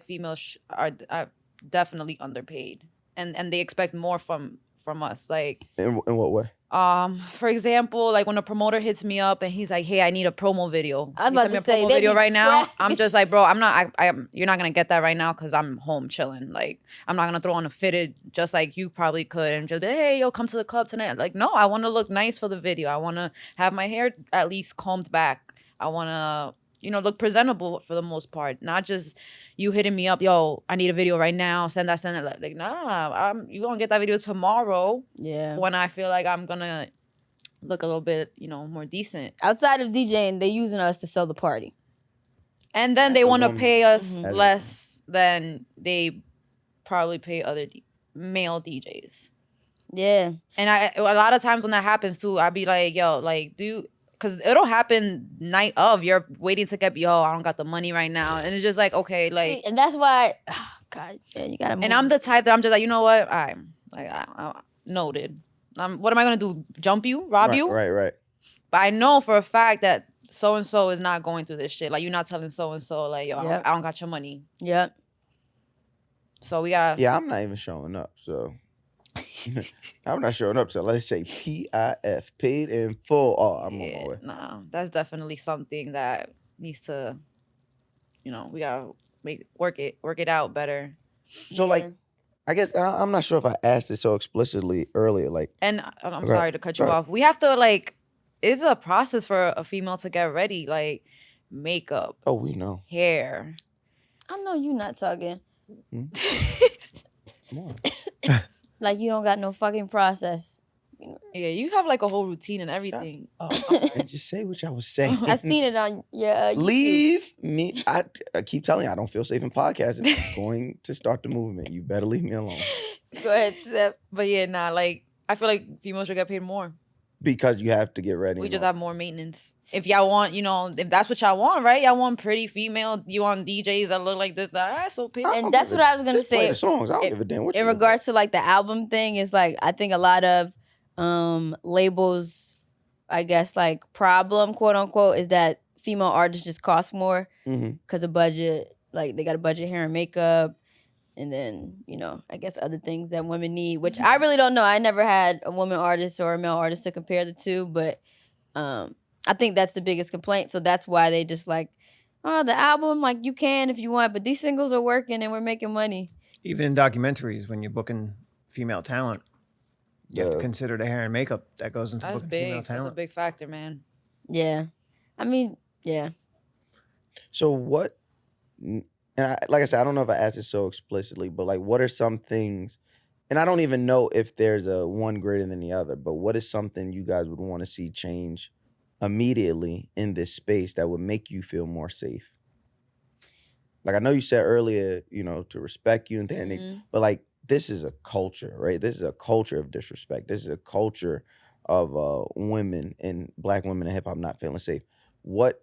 females are definitely underpaid, and they expect more from us. Like, In what way? for example, like when a promoter hits me up and he's like, "Hey, I need a promo video." I'm Can you about send me to a say, promo they video be right now. pressed to I'm get- just like, bro, I'm not. You're not gonna get that right now because I'm home chilling. Like, I'm not gonna throw on a fitted just like you probably could and just be, hey, yo, come to the club tonight. Like, no, I want to look nice for the video. I want to have my hair at least combed back. I want to, look presentable for the most part, not just you hitting me up, yo, I need a video right now. Send that. Like, nah, you gonna get that video tomorrow yeah. when I feel like I'm gonna look a little bit, more decent. Outside of DJing, they using us to sell the party. And then they a want to woman. pay us Mhm. As a- less than they probably pay other male DJs. Yeah. And a lot of times when that happens too, I'd be like, yo, like, because it'll happen night of. You're waiting to get, I don't got the money right now. And it's just like, okay, like, And that's why, God, yeah, you gotta move. and I'm the type that I'm just like, you know what? I noted. What am I going to do? Jump you? Rob you? Right. But I know for a fact that so-and-so is not going through this shit. Like, you're not telling so-and-so, like, yo, Yep. I don't got your money. Yep. So we got to... Yeah, I'm not even showing up. So I'm not showing up. So let's say PIF, paid in full. Oh, I'm on my way. Nah, that's definitely something that needs to, we gotta work it out better. So like, I guess I'm not sure if I asked it so explicitly earlier. Like, And I'm Okay, sorry to cut you go ahead. off. We have to it's a process for a female to get ready, like makeup, oh, we know. hair. I know you not talking. Come on. Like you don't got no fucking process. Yeah, you have like a whole routine and everything. Oh, and just say what y'all was saying. I seen it on your YouTube. Leave me. I keep telling you, I don't feel safe in podcasting. I'm going to start the movement. You better leave me alone. Go ahead, Steph. But yeah, nah, like I feel like females should get paid more. Because you have to get ready. We just have more maintenance. If y'all want, if that's what y'all want, right? Y'all want pretty female. You want DJs that look like this. That so pay. And that's what I was gonna Just play say. the songs. I don't give a damn what in you look regards to like the album thing, is like I think a lot of labels, I guess, like problem, quote unquote, is that female artists just cost more because of budget. Like they got a budget hair and makeup, and then I guess other things that women need, which I really don't know. I never had a woman artist or a male artist to compare the two, but I think that's the biggest complaint. So that's why they just like, oh, the album, like you can if you want, but these singles are working and we're making money. Even in documentaries, when you're booking female talent, you have to consider the hair and makeup that goes into booking female talent. That's a big factor, man. Yeah. I mean, yeah. So what, and like I said, I don't know if I asked it so explicitly, but like what are some things, and I don't even know if there's a one greater than the other, but what is something you guys would want to see change immediately in this space that would make you feel more safe? Like I know you said earlier, to respect you and things, but like this is a culture, right? This is a culture of disrespect. This is a culture of women and Black women in hip hop not feeling safe. What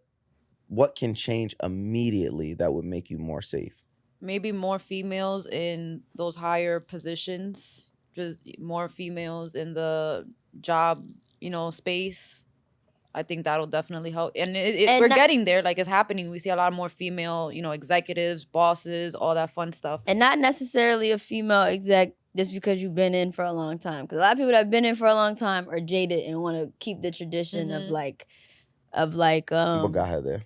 can change immediately that would make you more safe? Maybe more females in those higher positions. Just more females in the job, space. I think that'll definitely help. And we're getting there. Like, it's happening. We see a lot more female, executives, bosses, all that fun stuff. And not necessarily a female exec just because you've been in for a long time. Because a lot of people that have been in for a long time are jaded and want to keep the tradition of like... What got her there?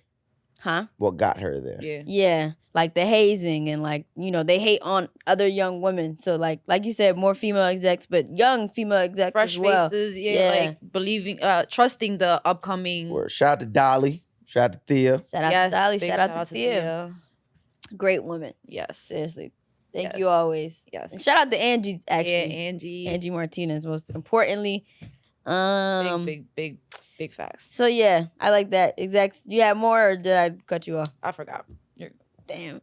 Huh? What got her there? Yeah. Like the hazing and like, they hate on other young women. So like you said, more female execs, but young female execs fresh as well. Faces, like believing, trusting the upcoming. Word. Shout out to Dolly. Shout out to Thea. Shout out to Dolly. Shout out to Thea. Great woman. Yes. Seriously. Thank you always. Yes. And shout out to Angie, actually. Yeah, Angie. Angie Martinez, most importantly. Big facts. So yeah, I like that. Execs, you have more or did I cut you off? I forgot. Damn.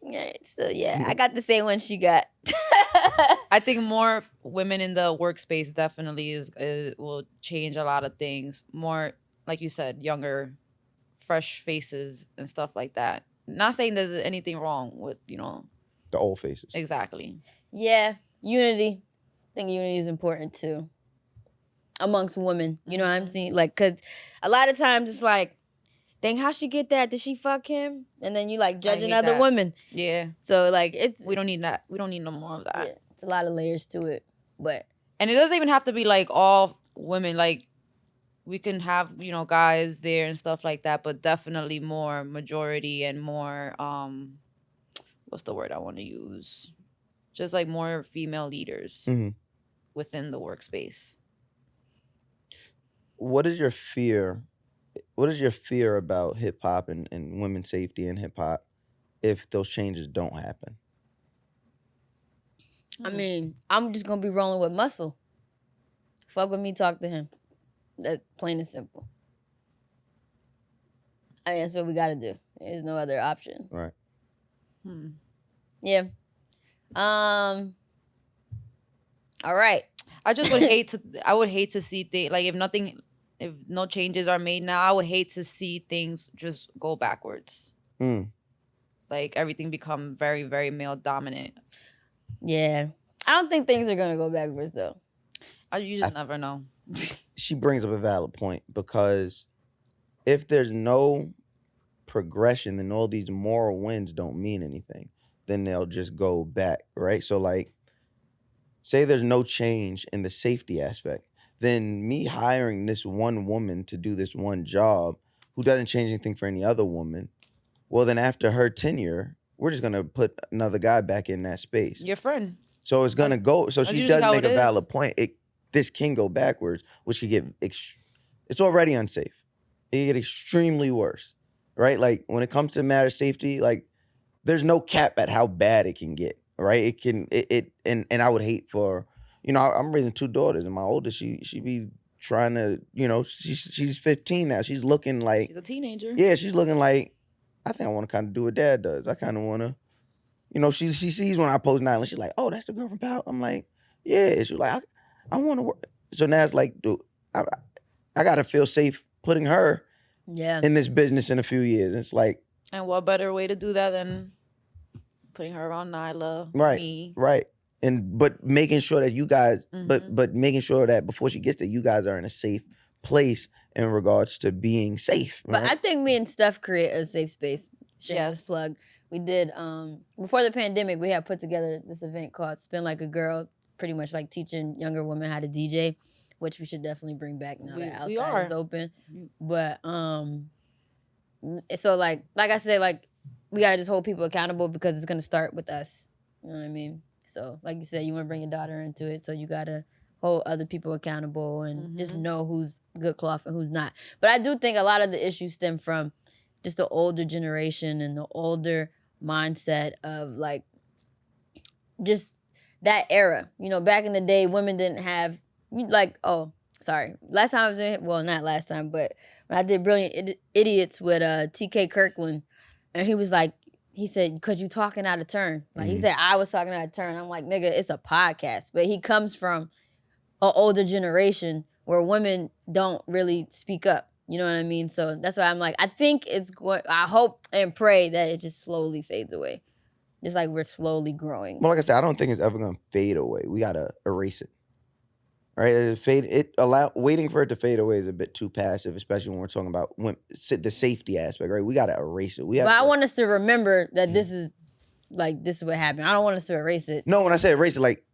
Yeah. So yeah, I got the same one she got. I think more women in the workspace definitely will change a lot of things. More, like you said, younger, fresh faces and stuff like that. Not saying there's anything wrong with, the old faces. Exactly. Yeah. Unity. I think unity is important too. Amongst women. You know what I'm saying? Like, because a lot of times it's like, dang, how she get that? Did she fuck him? And then you like judging other women. Yeah. So like we don't need that. We don't need no more of that. Yeah, it's a lot of layers to it. And it doesn't even have to be like all women. Like we can have, guys there and stuff like that, but definitely more majority and more what's the word I want to use? Just like more female leaders within the workspace. What is your fear? What is your fear about hip hop and women's safety in hip hop if those changes don't happen? I mean, I'm just gonna be rolling with Muscle. Fuck with me, talk to him. That's plain and simple. I mean, that's what we gotta do. There's no other option. Right. Yeah. All right. I just would hate to. I would hate to see things like if no changes are made now. I would hate to see things just go backwards. Like everything become very, very male dominant. Yeah, I don't think things are gonna go backwards though. You just never know. She brings up a valid point because if there's no progression, then all these moral wins don't mean anything. Then they'll just go back, right? So like, say there's no change in the safety aspect, then me hiring this one woman to do this one job who doesn't change anything for any other woman, well then after her tenure, we're just gonna put another guy back in that space. Your friend. So it's gonna go. So she does make a valid point. This can go backwards, which could get. It's already unsafe. It can get extremely worse, right? Like when it comes to matter of safety, like there's no cap at how bad it can get, right? It can. And I would hate for, I'm raising 2 daughters, and my oldest, she be trying to, she's 15 now. She's looking like she's a teenager. Yeah, she's looking like, I think I want to kind of do what dad does. I kind of want to, You know, she sees when I post Nyla, she's like, oh, that's the girl from Power. I'm like, yeah. She's like, I want to work. So now it's like, dude, I got to feel safe putting her in this business in a few years. It's like. And what better way to do that than putting her around Nyla, right, me. Right. But making sure that you guys, but making sure that before she gets there, you guys are in a safe place in regards to being safe. But I think me and Steph create a safe space. Shameless plug. We did, before the pandemic, we had put together this event called Spin Like a Girl, pretty much like teaching younger women how to DJ, which we should definitely bring back now that outside is open. But, so like I said, like, we gotta just hold people accountable because it's gonna start with us. You know what I mean? So, like you said, you wanna bring your daughter into it, so you gotta hold other people accountable and just know who's good cloth and who's not. But I do think a lot of the issues stem from just the older generation and the older mindset of like just that era. You know, back in the day, women didn't have last time I was in, well, not last time, but when I did Brilliant Idiots with TK Kirkland, and he was like, he said, because you talking out of turn. Like he said, I was talking out of turn. I'm like, nigga, it's a podcast. But he comes from an older generation where women don't really speak up. You know what I mean? So that's why I'm like, I think it's going, I hope and pray that it just slowly fades away. Just like we're slowly growing. Well, like I said, I don't think it's ever going to fade away. We got to erase it. Right? Waiting for it to fade away is a bit too passive, especially when we're talking about the safety aspect, right? We got to erase it. But I want us to remember that this is what happened. I don't want us to erase it. No, when I say erase it, like,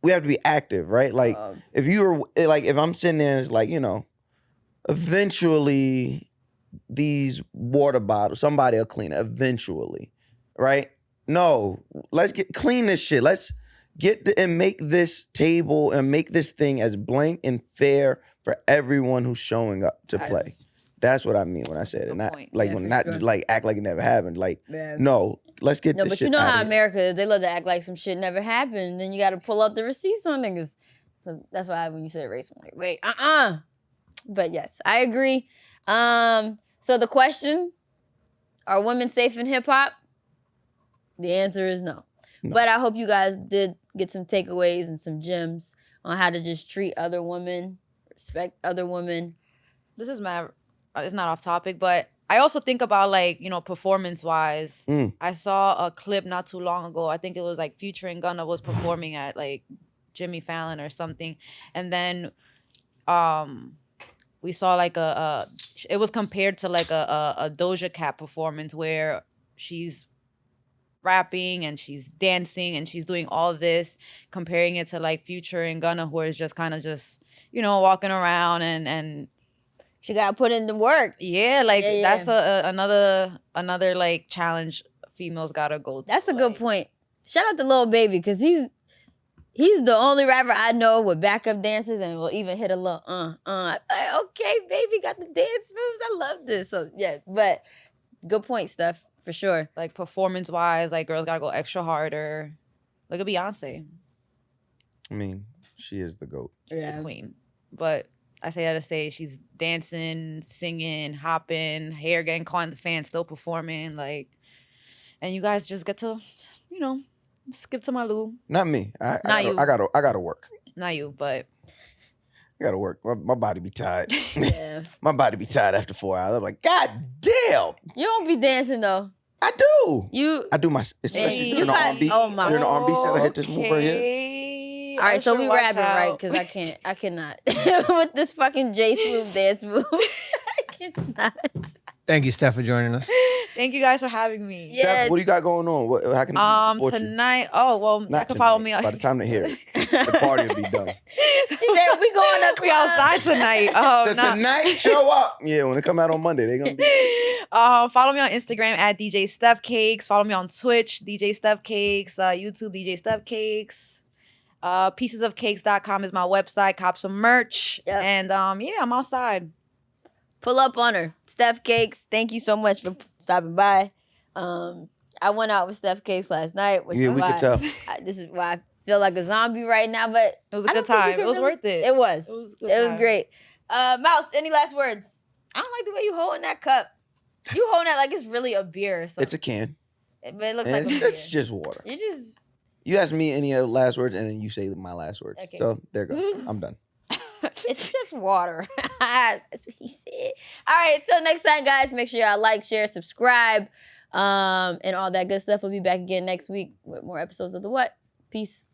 we have to be active, right? Like, if I'm sitting there and it's like, you know, eventually these water bottles, somebody will clean it eventually, right? No, let's clean this shit. Let's and make this table and make this thing as blank and fair for everyone who's showing up to play. That's what I mean when I said it. Not like like act like it never happened. Like, no, let's get this shit. No, but you know how America is. They love to act like some shit never happened. Then you got to pull out the receipts on niggas. So that's why when you said race, I'm like, wait, But yes, I agree. So the question, are women safe in hip hop? The answer is no. But I hope you guys did get some takeaways and some gems on how to just treat other women, respect other women. This is it's not off topic, but I also think about like, you know, performance wise. I saw a clip not too long ago. I think it was like Future and Gunna was performing at like Jimmy Fallon or something. And then we saw like it was compared to like a Doja Cat performance where she's rapping and she's dancing and she's doing all this, comparing it to like Future and Gunna, who is just kind of just, you know, walking around and she got to put in the work. Yeah, like that's another like challenge females gotta go through. That's a good point. Shout out to Lil Baby, because he's the only rapper I know with backup dancers and will even hit a little okay, baby, got the dance moves. I love this. So yeah, but good point, Steph. For sure. Like performance-wise, like girls gotta go extra harder. Look at Beyonce. I mean, she is the GOAT. Yeah. The queen. But I say that to say she's dancing, singing, hopping, hair getting caught in the fan, still performing. Like, and you guys just get to, you know, skip to my loo. Not me. I gotta work. Not you, but I gotta work. My body be tired. Yeah. My body be tired after 4 hours. I'm like, God damn. You don't be dancing though. I do. I do my, especially during the R&B. Oh my. During the R&B set, I hit this move right here. All right, so we rapping, right? Because I cannot. With this fucking J Smooth dance move. I cannot. Thank you, Steph, for joining us. Thank you guys for having me. Yeah. Steph, what do you got going on? How can support tonight? You? Oh, well, Not I can follow me on. By the time they hear it, the party will be done. She said, we going to We outside tonight. Oh, no. Tonight, show up. Yeah, when they come out on Monday, they're going to be. Follow me on Instagram at DJ Steph Cakes. Follow me on Twitch, DJ Steph Cakes. YouTube, DJ Steph Cakes. Piecesofcakes.com is my website. Cop some merch. Yep. And yeah, I'm outside. Pull up on her. Steph Cakes, thank you so much for stopping by. I went out with Steph Cakes last night. Which yeah, we could tell. This is why I feel like a zombie right now, but it was a good time. It was worth it. It was. It was great. Mouse, any last words? I don't like the way you holding that cup. You holding that like it's really a beer or something. It's a can. But it looks like a It's beer. just water. You ask me any other last words, and then you say my last words. Okay. So there goes. I'm done. It's just water. That's what he said. All right, till next time, guys. Make sure y'all like, share, subscribe, and all that good stuff. We'll be back again next week with more episodes of The What. Peace.